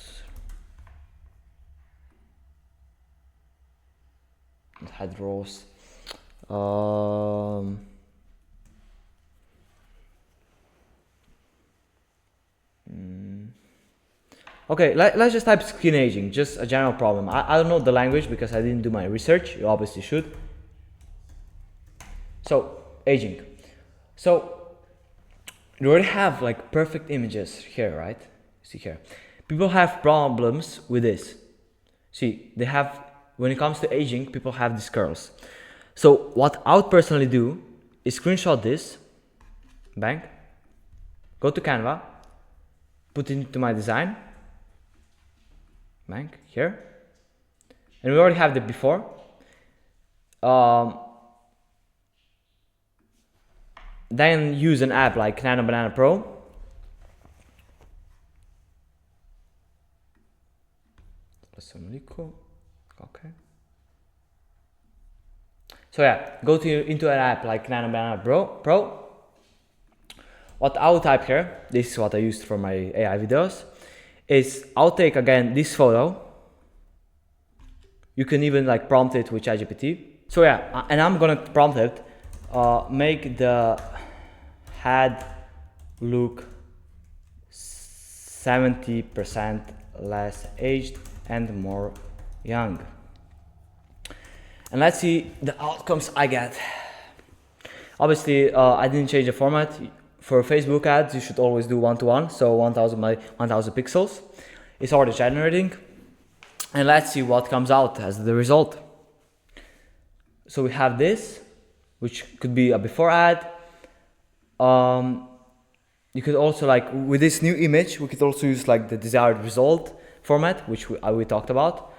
Head rolls. Okay, let's just type skin aging, just a general problem. I don't know the language because I didn't do my research. You obviously should. So aging. So you already have like perfect images here, right? See here. People have problems with this. See, they have, when it comes to aging, people have these curls. So what I would personally do is screenshot this, bang, go to Canva, put it into my design, bang, here, and we already have the before. Then use an app like Nano Banana Pro, Okay. So yeah, go into an app like Nano Banana Pro. What I'll type here, this is what I used for my AI videos, is I'll take again this photo. You can even like prompt it with ChatGPT. So yeah, and I'm gonna prompt it, make the head look 70% less aged and more young. And let's see the outcomes I get. Obviously, I didn't change the format. For Facebook ads, you should always do 1:1, so 1000 by 1000 pixels. It's already generating. And let's see what comes out as the result. So we have this, which could be a before ad. You could also, like, with this new image, we could also use like the desired result format, which we talked about.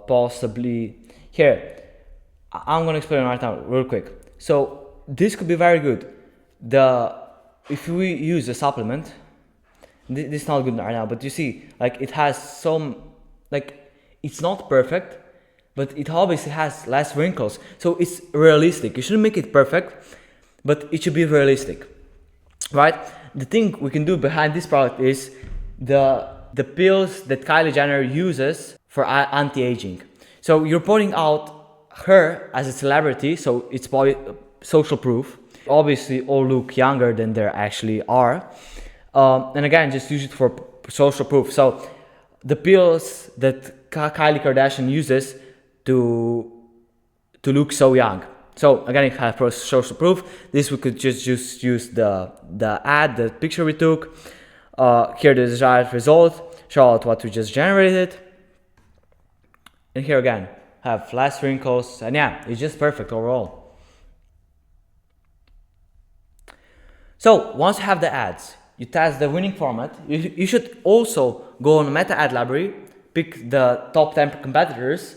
Possibly here. I'm gonna explain right now real quick. So this could be very good. If we use a supplement, this is not good right now, but you see, like, it has some, like, it's not perfect, but it obviously has less wrinkles, so it's realistic. You shouldn't make it perfect, but it should be realistic, right? The thing we can do behind this product is the pills that Kylie Jenner uses for anti-aging. So you're pointing out her as a celebrity, so it's probably social proof. Obviously all look younger than they actually are, and again, just use it for social proof. So the pills that Kylie Kardashian uses to look so young. So again, if you have social proof, this we could just use the ad, the picture we took, here the desired result, show out what we just generated, and here again have less wrinkles, and yeah, it's just perfect overall. So once you have the ads, you test the winning format. You should also go on Meta Ad Library, pick the top 10 competitors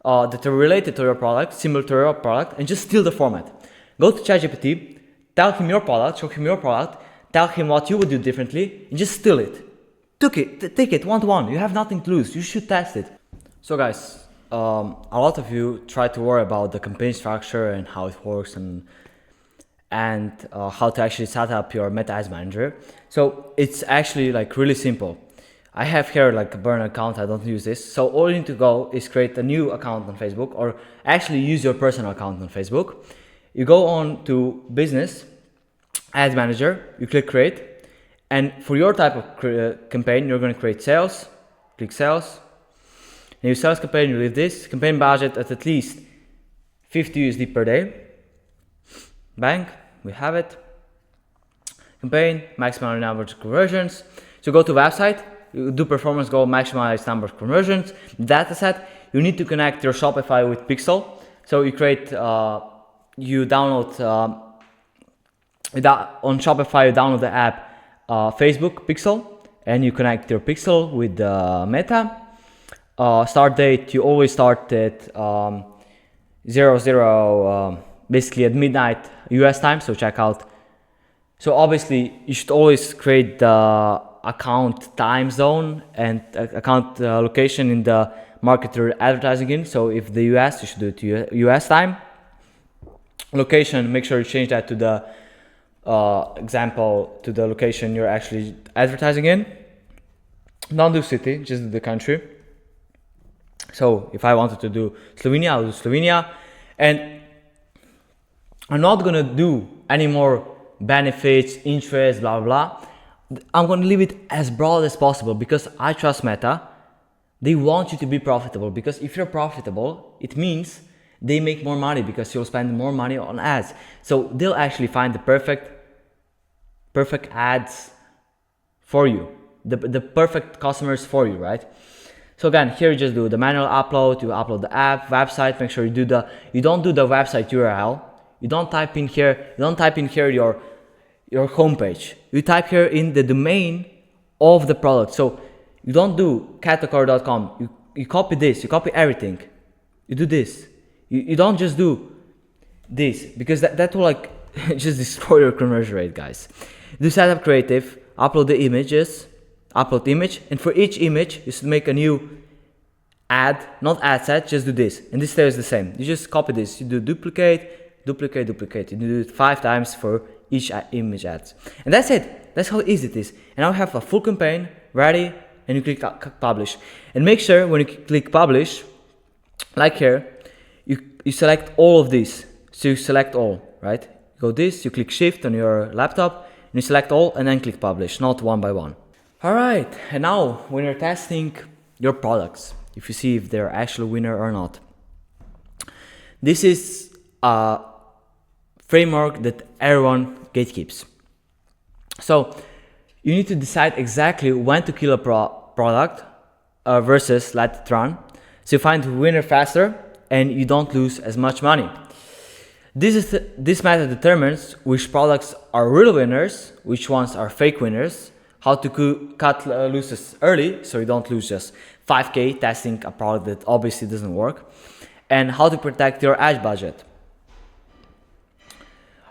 that are related to your product, similar to your product, and just steal the format. Go to ChatGPT, tell him your product, show him your product, tell him what you would do differently, and just steal it. Take it 1:1. You have nothing to lose. You should test it. So guys, a lot of you try to worry about the campaign structure and how it works and how to actually set up your Meta Ads Manager. So it's actually like really simple. I have here like a burner account, I don't use this. So all you need to go is create a new account on Facebook, or actually use your personal account on Facebook. You go on to Business, Ads Manager, you click Create, and for your type of campaign, you're gonna create sales, click Sales. New sales campaign, you leave this. Campaign budget at least 50 USD per day. Bang, we have it. Campaign, maximum number of conversions. So go to website, you do performance goal, maximize number of conversions. Dataset, you need to connect your Shopify with Pixel. So you create, you download, on Shopify, you download the app Facebook Pixel, and you connect your Pixel with the Meta. Start date, you always start at 00, basically at midnight US time, so check out. So obviously you should always create the account time zone and account location in the market you're advertising in. So if the US, you should do it to US time. Location, make sure you change that to the example, to the location you're actually advertising in. Don't do city, just do the country. So if I wanted to do Slovenia, I'll do Slovenia. And I'm not gonna do any more benefits, interest, blah, blah, blah. I'm gonna leave it as broad as possible because I trust Meta. They want you to be profitable, because if you're profitable, it means they make more money because you'll spend more money on ads. So they'll actually find the perfect ads for you, the perfect customers for you, right? So again, here you just do the manual upload, you upload the app, website, make sure you don't do the website URL. You don't type in here your homepage. You type here in the domain of the product. So you don't do catacor.com. You copy this, you copy everything. You do this. You don't just do this, because that will like just destroy your conversion rate, guys. Do setup creative, upload the images, upload image, and for each image you should make a new ad, not ad set, just do this, and this stays the same. You just copy this, you do duplicate, duplicate, duplicate, you do it 5 times for each image ads, and that's it. That's how easy it is. And now we have a full campaign ready, and you click publish, and make sure when you click publish, like here, you select all of these. So you select all, right? Go this, you click shift on your laptop, and you select all, and then click publish, not one by one. All right, and now when you're testing your products, if you see if they're actually winner or not, this is a framework that everyone gatekeeps. So you need to decide exactly when to kill a product versus let it run, so you find the winner faster and you don't lose as much money. This method determines which products are real winners, which ones are fake winners, how to cut losses early so you don't lose just 5K testing a product that obviously doesn't work, and how to protect your ad budget.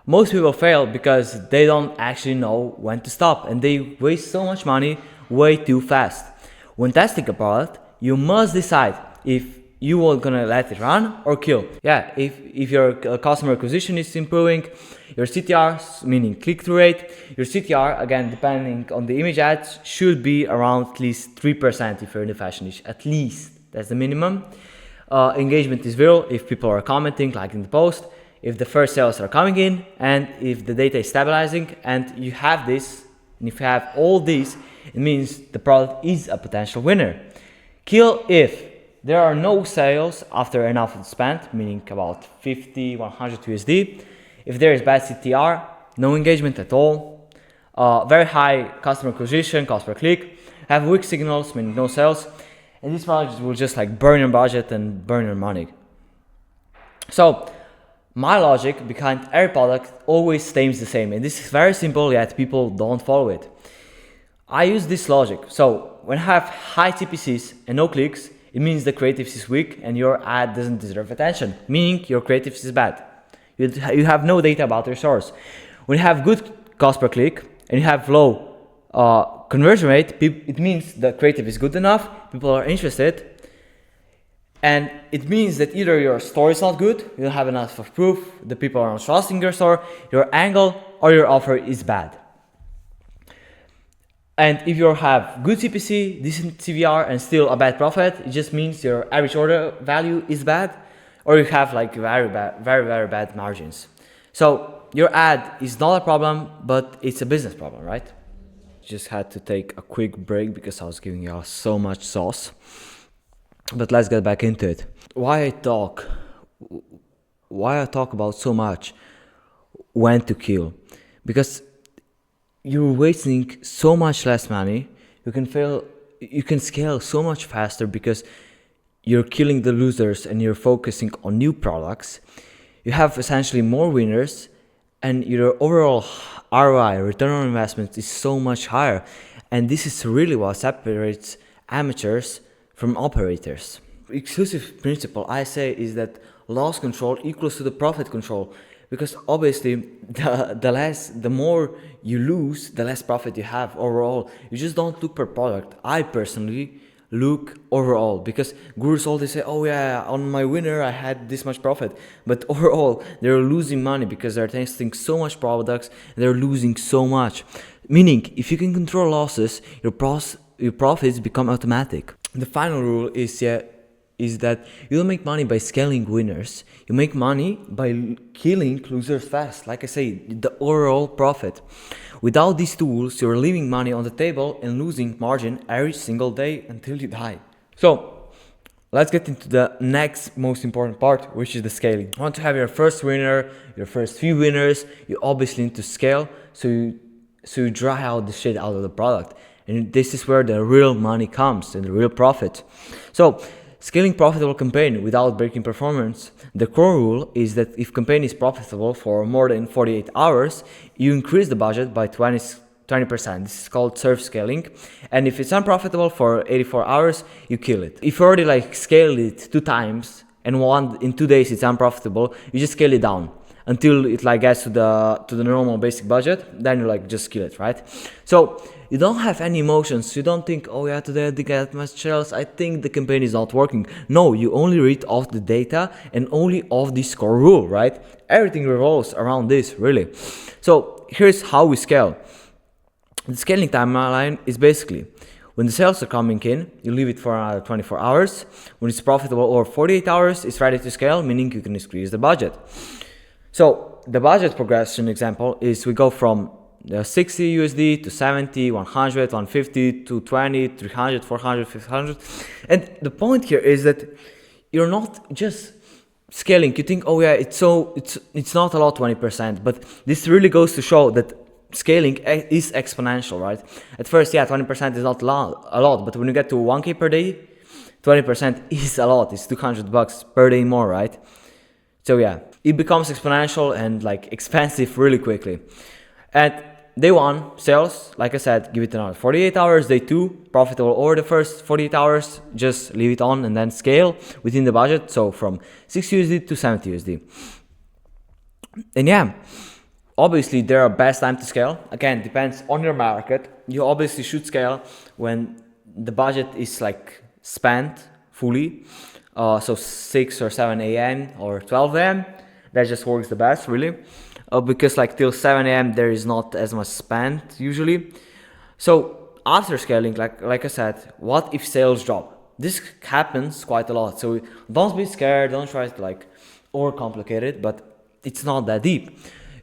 Most people fail because they don't actually know when to stop, and they waste so much money way too fast. When testing a product, you must decide if you are gonna let it run or kill. Yeah, if your customer acquisition is improving, your CTR, meaning click-through rate, your CTR, again, depending on the image ads, should be around at least 3% if you're in the fashion niche. At least, that's the minimum. Engagement is viral if people are commenting, liking the post, if the first sales are coming in, and if the data is stabilizing, and you have this, and if you have all these, it means the product is a potential winner. Kill if there are no sales after enough spent, meaning about 50, 100 USD. If there is bad CTR, no engagement at all, very high customer acquisition, cost per click, have weak signals, meaning no sales, and these products will just like burn your budget and burn your money. So my logic behind every product always stays the same, and this is very simple, yet people don't follow it. I use this logic. So when I have high CPCs and no clicks, it means the creatives is weak and your ad doesn't deserve attention, meaning your creatives is bad. You have no data about your source. When you have good cost per click and you have low conversion rate, it means the creative is good enough, people are interested, and it means that either your store is not good, you don't have enough of proof, the people are not trusting your store, your angle or your offer is bad. And if you have good CPC, decent CVR, and still a bad profit, it just means your average order value is bad, or you have like very bad margins. So your ad is not a problem, but it's a business problem, right? Just had to take a quick break because I was giving you so much sauce. But let's get back into it. Why I talk about so much when to kill? Because you're wasting so much less money. You can scale so much faster because you're killing the losers and you're focusing on new products. You have essentially more winners, and your overall ROI, return on investment, is so much higher. And this is really what separates amateurs from operators. Exclusive principle, I say, is that loss control equals to the profit control. Because obviously, the more you lose, the less profit you have overall. You just don't look per product. I personally look overall, because gurus always say, oh yeah, on my winner I had this much profit. But overall, they're losing money because they're testing so much products and they're losing so much. Meaning, if you can control losses, your profits become automatic. The final rule is that you don't make money by scaling winners. You make money by killing losers fast. Like I say, the overall profit. Without these tools, you're leaving money on the table and losing margin every single day until you die. So let's get into the next most important part, which is the scaling. You want to have your first winner, your first few winners, you obviously need to scale so you dry out the shit out of the product. And this is where the real money comes and the real profit. So scaling profitable campaign without breaking performance. The core rule is that if campaign is profitable for more than 48 hours, you increase the budget by 20%. This is called surf scaling. And if it's unprofitable for 84 hours, you kill it. If you already scaled it 2 times and in 2 days it's unprofitable, you just scale it down until it gets to the normal basic budget. Then you just kill it, right? So you don't have any emotions. You don't think, oh yeah, today I didn't get much sales, I think the campaign is not working. No, you only read off the data and only off the score rule, right? Everything revolves around this, really. So here's how we scale. The scaling timeline is basically when the sales are coming in, you leave it for another 24 hours. When it's profitable over 48 hours, it's ready to scale, meaning you can increase the budget. So the budget progression example is we go from 60 USD to 70, 100, 150 to 20, 300, 400, 500. And the point here is that you're not just scaling. You think, oh yeah, it's not a lot, 20%, but this really goes to show that scaling is exponential, right? At first, yeah, 20% is not a lot, but when you get to 1K per day, 20% is a lot. It's $200 per day more, right? So yeah, it becomes exponential and like expensive really quickly. At day 1, sales, like I said, give it another 48 hours. Day 2, profitable over the first 48 hours, just leave it on and then scale within the budget. So from 60 USD to 70 USD. And yeah, obviously, there are best time to scale. Again, depends on your market. You obviously should scale when the budget is like spent fully. So 6 or 7 a.m. or 12 a.m. That just works the best, really. Because like till 7 a.m. there is not as much spent usually. So after scaling, like I said, what if sales drop? This happens quite a lot. So don't be scared. Don't try to like overcomplicate it. But it's not that deep.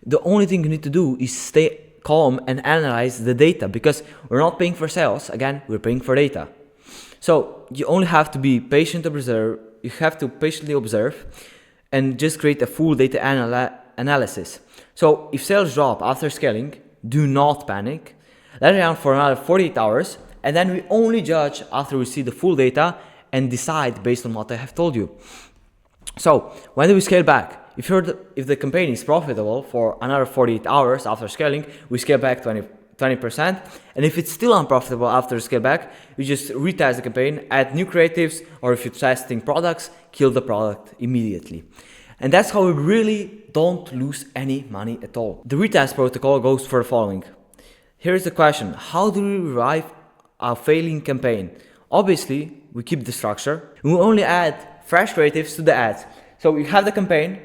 The only thing you need to do is stay calm and analyze the data, because we're not paying for sales. Again, we're paying for data. So you only have to be patient to observe. You have to patiently observe and just create a full data analysis. So if sales drop after scaling, do not panic. Let it run for another 48 hours, and then we only judge after we see the full data and decide based on what I have told you. So when do we scale back? If the campaign is profitable for another 48 hours after scaling, we scale back 20%. And if it's still unprofitable after scale back, you just retest the campaign, add new creatives, or if you're testing products, kill the product immediately. And that's how we really don't lose any money at all. The retest protocol goes for the following. Here's the question: how do we revive a failing campaign? Obviously, we keep the structure. We only add fresh creatives to the ads. So you have the campaign,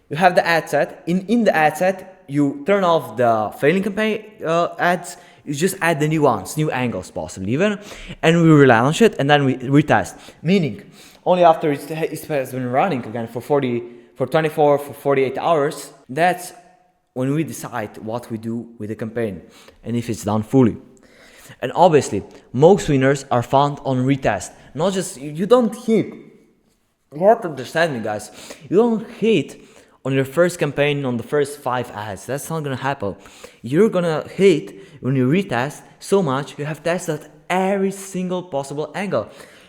you have the ad set. In the ad set, you turn off the failing campaign ads. You just add the new ones, new angles possibly even, and we relaunch it, and then we retest. Meaning, only after it has been running again for 24, for 48 hours, that's when we decide what we do with the campaign and if it's done fully. And obviously, most winners are found on retest. Not just, you don't hit. You have to understand me, guys. You don't hit on your first campaign on the first 5 ads. That's not gonna happen. You're gonna hit when you retest so much. You have tested every single possible angle.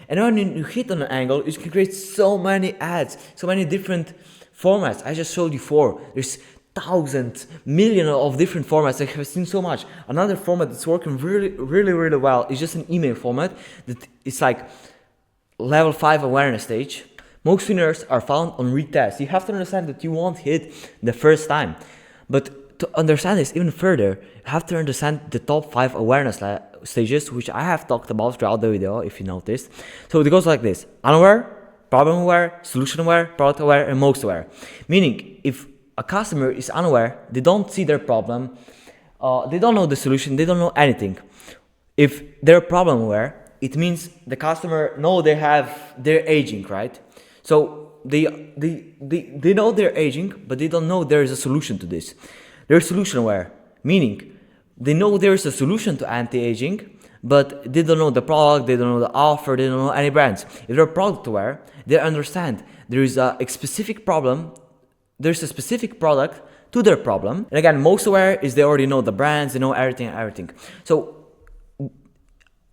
And when you hit on an angle, you can create so many ads, so many different formats. I just showed you 4. There's thousands, millions of different formats. I have seen so much. Another format that's working really well is just an email format that is like level 5 awareness stage. Most winners are found on retest. You have to understand that you won't hit the first time. But to understand this even further, you have to understand the top 5 awareness stages, which I have talked about throughout the video, if you noticed. So it goes like this: unaware, problem aware, solution aware, product aware, and most aware. Meaning, if a customer is unaware, they don't see their problem, they don't know the solution, they don't know anything. If they're problem aware, it means the customer know they're aging, right? So they know they're aging, but they don't know there is a solution to this. They're solution aware, meaning they know there is a solution to anti-aging, but they don't know the product, they don't know the offer, they don't know any brands. If they're product aware, they understand there is a specific problem, there's a specific product to their problem. And again, most aware is they already know the brands, they know everything. So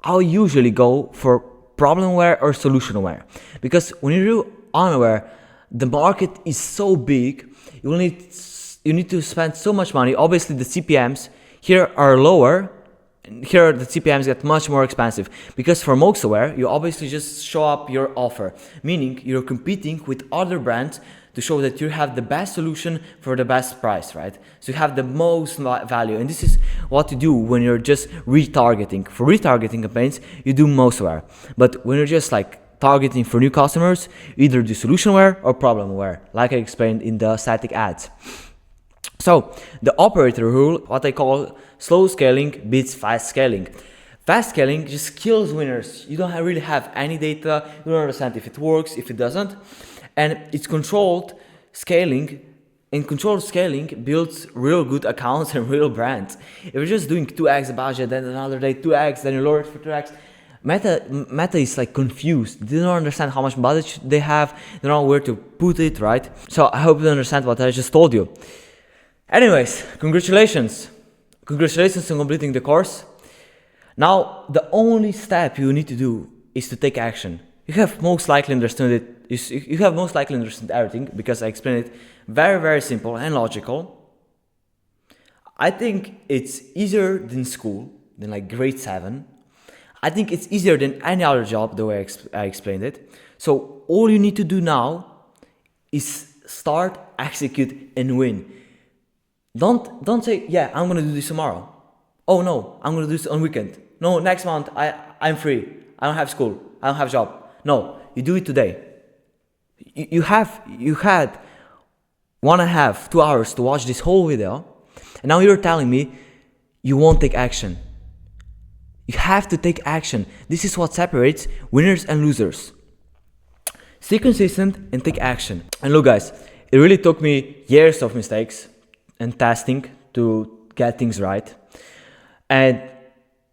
I'll usually go for problem aware or solution aware, because when you're unaware, the market is so big, you need to spend so much money. Obviously the CPMs here are lower, and here the CPMs get much more expensive, because for most aware, you obviously just show up your offer, meaning you're competing with other brands to show that you have the best solution for the best price, right? So you have the most value. And this is what you do when you're just retargeting. For retargeting campaigns, you do mostware. But when you're just like targeting for new customers, you either do solutionware or problemware, like I explained in the static ads. So the operator rule, what I call slow scaling beats fast scaling. Fast scaling just kills winners. You don't really have any data. You don't understand if it works, if it doesn't. And it's controlled scaling. And controlled scaling builds real good accounts and real brands. If you're just doing 2x the budget, then another day 2x, then you lower it for 2x, Meta is like confused. They don't understand how much budget they have. They don't know where to put it, right? So I hope you understand what I just told you. Anyways, congratulations. Congratulations on completing the course. Now, the only step you need to do is to take action. You have most likely understood it. You have most likely understood everything because I explained it very, very simple and logical. I think it's easier than school, than like grade 7. I think it's easier than any other job the way I explained it. So all you need to do now is start, execute, and win. Don't say, yeah, I'm gonna do this tomorrow. Oh no, I'm gonna do this on weekend. No, next month I'm free. I don't have school. I don't have job. No, you do it today. You had 1.5, 2 hours to watch this whole video, and now you're telling me you won't take action. You have to take action. This is what separates winners and losers. Stay consistent and take action. And look guys, it really took me years of mistakes and testing to get things right.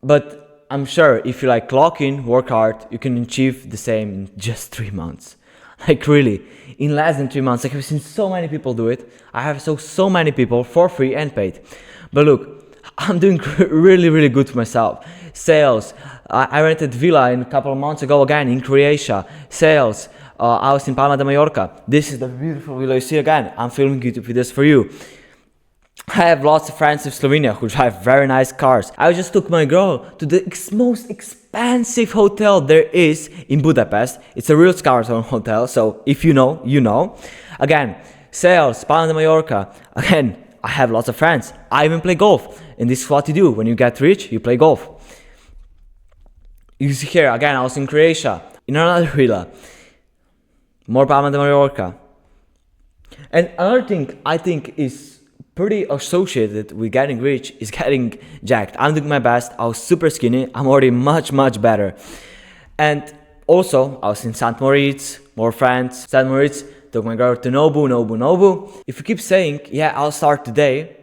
But I'm sure if you like clock in, work hard, you can achieve the same in just 3 months. Like really, in less than 3 months. Like I've seen so many people do it. I have so many people for free and paid. But look, I'm doing really, really good for myself. Sales. I rented villa a couple of months ago again in Croatia. Sales. I was in Palma de Mallorca. This is the beautiful villa you see again. I'm filming YouTube videos for you. I have lots of friends in Slovenia who drive very nice cars. I just took my girl to the most expensive hotel there is in Budapest. It's a real Scarton hotel, so if you know, you know. Again, sales, Palma de Mallorca. Again, I have lots of friends. I even play golf. And this is what you do. When you get rich, you play golf. You see here, again, I was in Croatia, in another villa. More Palma de Mallorca. And another thing I think is pretty associated with getting rich is getting jacked. I'm doing my best. I was super skinny. I'm already much, much better. And also, I was in St. Moritz, more friends. St. Moritz, took my girl to Nobu. If you keep saying, yeah, I'll start today,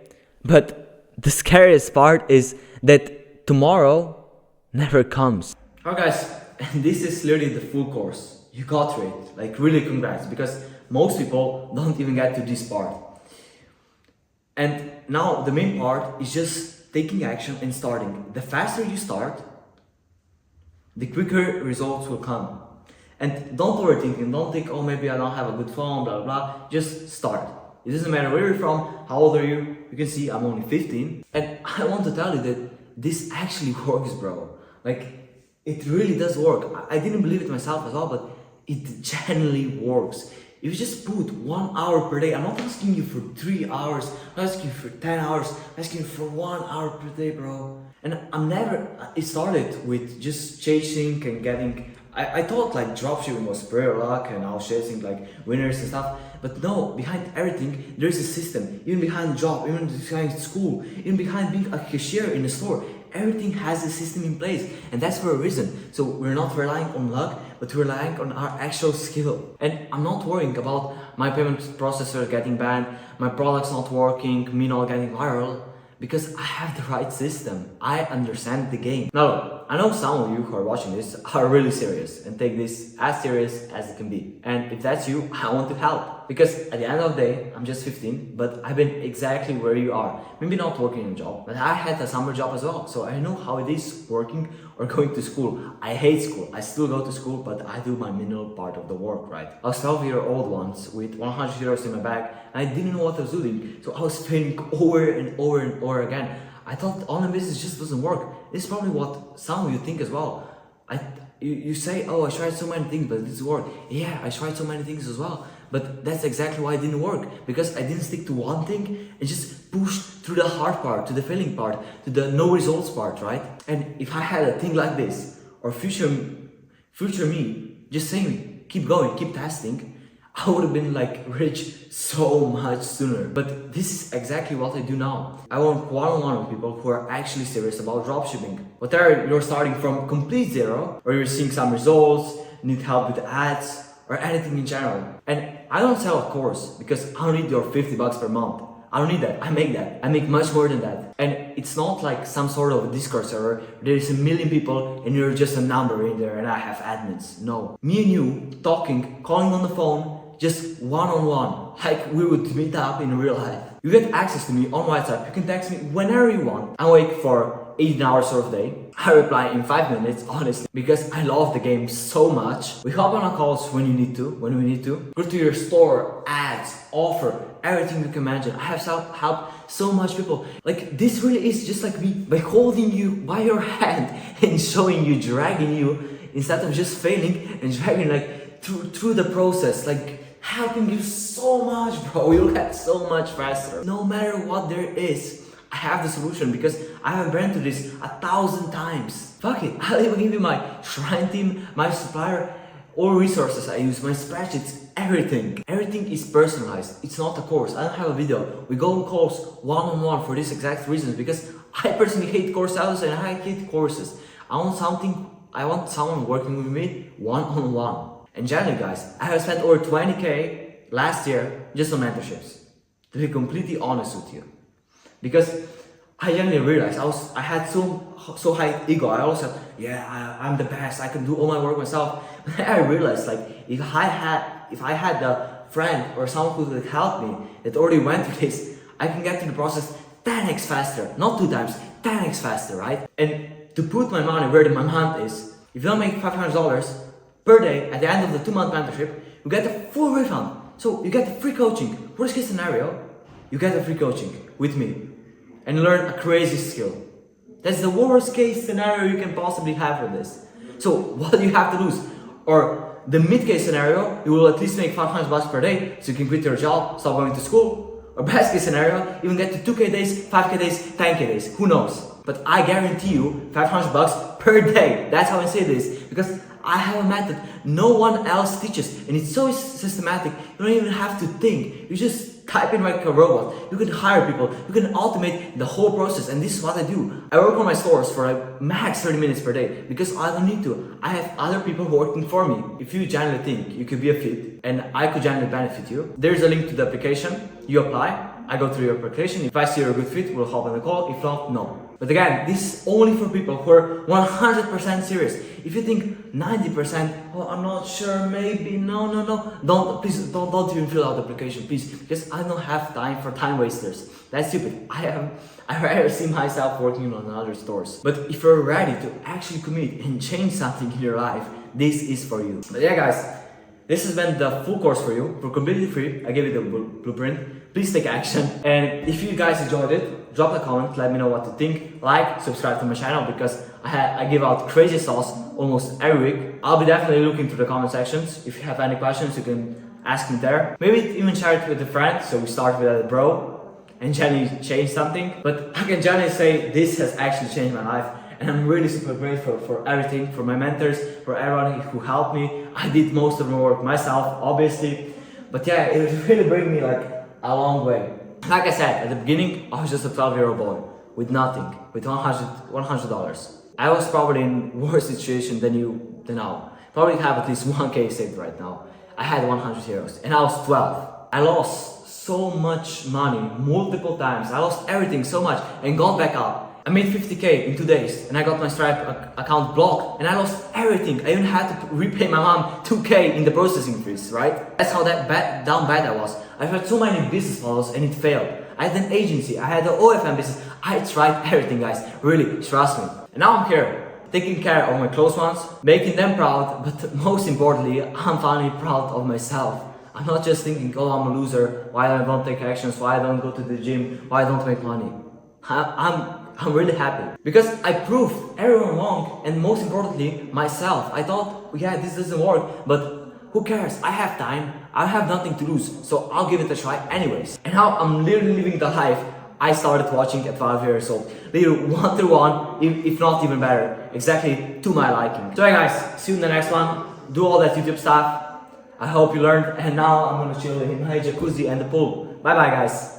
but the scariest part is that tomorrow never comes. Alright guys, and this is literally the full course. You got through it. Like really congrats, because most people don't even get to this part. And now the main part is just taking action and starting. The faster you start, the quicker results will come. And don't overthink and don't think, oh, maybe I don't have a good phone, blah, blah. Just start. It doesn't matter where you're from, how old are you. You can see I'm only 15. And I want to tell you that this actually works, bro. Like, it really does work. I didn't believe it myself as well, but it genuinely works. If you just put 1 hour per day, I'm not asking you for 3 hours, I'm not asking you for 10 hours, I'm asking you for 1 hour per day, bro. And it started with just chasing and getting, I thought like dropshipping was pure luck and I was chasing like winners and stuff. But no, behind everything, there's a system. Even behind job, even behind school, even behind being a cashier in a store, everything has a system in place, and that's for a reason. So we're not relying on luck, but we're relying on our actual skill. And I'm not worrying about my payment processor getting banned, my products not working, me not getting viral, because I have the right system. I understand the game. Now look, I know some of you who are watching this are really serious and take this as serious as it can be. And if that's you, I want to help. Because at the end of the day, I'm just 15, but I've been exactly where you are. Maybe not working in a job, but I had a summer job as well. So I know how it is working or going to school. I hate school. I still go to school, but I do my minimal part of the work, right? I was 12-year-old once with 100 euros in my bag, and I didn't know what I was doing. So I was failing over and over and over again. I thought online business just doesn't work. This is probably what some of you think as well. You say, oh, I tried so many things, but it doesn't work. Yeah, I tried so many things as well. But that's exactly why it didn't work, because I didn't stick to one thing and just push through the hard part, to the failing part, to the no results part, right? And if I had a thing like this, or future me just saying, keep going, keep testing, I would have been like rich so much sooner. But this is exactly what I do now. I work one-on-one with people who are actually serious about dropshipping. Whether you're starting from complete zero, or you're seeing some results, need help with ads, or anything in general. And I don't sell a course because I don't need your $50 per month. I don't need that. I make that. I make much more than that. And it's not like some sort of a Discord server. There's a million people and you're just a number in there and I have admins. No. Me and you talking, calling on the phone, just one-on-one, like we would meet up in real life. You get access to me on WhatsApp. You can text me whenever you want. I wake for 18 hours sort of day. I reply in 5 minutes, honestly, because I love the game so much. We hop on our calls when we need to. Go to your store, ads, offer, everything you can imagine. I have helped so much people. Like, this really is just like me, by holding you by your hand and showing you, dragging you, instead of just failing and dragging like through the process, like helping you so much, bro. You'll get so much faster. No matter what there is, I have the solution because I have been through this 1,000 times. Fuck it, I'll even give you my shrine team, my supplier, all resources I use, my spreadsheets, everything. Everything is personalized. It's not a course. I don't have a video. We go on calls one-on-one for these exact reasons, because I personally hate course sellers and I hate courses. I want someone working with me one-on-one. And generally, guys, I have spent over 20K last year just on mentorships. To be completely honest with you. Because I generally realized I had so high ego. I always said, yeah, I'm the best. I can do all my work myself. But I realized, like, if I had a friend or someone who could help me that already went through this, I can get through the process 10x faster, not 2 times, 10x faster, right? And to put my money where my mouth is, if you don't make $500 per day at the end of the 2-month mentorship, you get a full refund. So you get the free coaching. Worst case scenario, you get a free coaching with me and learn a crazy skill. That's the worst case scenario you can possibly have for this. So what do you have to lose? Or the mid case scenario, you will at least make $500 per day so you can quit your job, stop going to school. Or best case scenario, you can get to 2K days, 5K days, 10K days, who knows? But I guarantee you $500 per day. That's how I say this, because I have a method no one else teaches, and it's so systematic. You don't even have to think. You just type in like a robot. You can hire people. You can automate the whole process, and this is what I do. I work on my stores for like max 30 minutes per day because I don't need to. I have other people working for me. If you genuinely think you could be a fit and I could genuinely benefit you, there's a link to the application. You apply. I go through your application. If I see you're a good fit, we'll hop on the call. If not, no. But again, this is only for people who are 100% serious. If you think 90%, oh, I'm not sure, maybe, no. Please don't even fill out the application, please, because I don't have time for time wasters. That's stupid. I rather see myself working on other stores. But if you're ready to actually commit and change something in your life, this is for you. But yeah, guys, this has been the full course for you, for completely free. I gave you the blueprint. Please take action. And if you guys enjoyed it, drop a comment, let me know what you think. Like, subscribe to my channel, because I give out crazy sauce almost every week. I'll be definitely looking through the comment sections. If you have any questions, you can ask me there. Maybe even share it with a friend, so we start with a bro and generally change something. But I can generally say this has actually changed my life. And I'm really super grateful for everything, for my mentors, for everyone who helped me. I did most of my work myself, obviously. But yeah, it really bring me like a long way. Like I said, at the beginning, I was just a 12-year-old boy with nothing, with $100. I was probably in worse situation than now. Probably have at least 1K saved right now. I had 100 euros and I was 12. I lost so much money multiple times. I lost everything so much and got back up. I made 50K in 2 days and I got my Stripe account blocked and I lost everything. I even had to repay my mom 2K in the processing fees, right? That's how down bad I was. I've had so many business models and it failed. I had an agency, I had an OFM business. I tried everything, guys. Really, trust me. And now I'm here, taking care of my close ones, making them proud, but most importantly, I'm finally proud of myself. I'm not just thinking, oh, I'm a loser, why I don't take actions, why I don't go to the gym, why I don't make money. I'm really happy because I proved everyone wrong, and most importantly, myself. I thought, yeah, this doesn't work, but Who cares? I have time. I have nothing to lose, so I'll give it a try anyways. And now I'm literally living the life I started watching at 12 years old. Literally 1 to 1, if not even better. Exactly to my liking. So yeah guys, see you in the next one. Do all that YouTube stuff. I hope you learned, and now I'm gonna chill in my jacuzzi and the pool. Bye bye guys.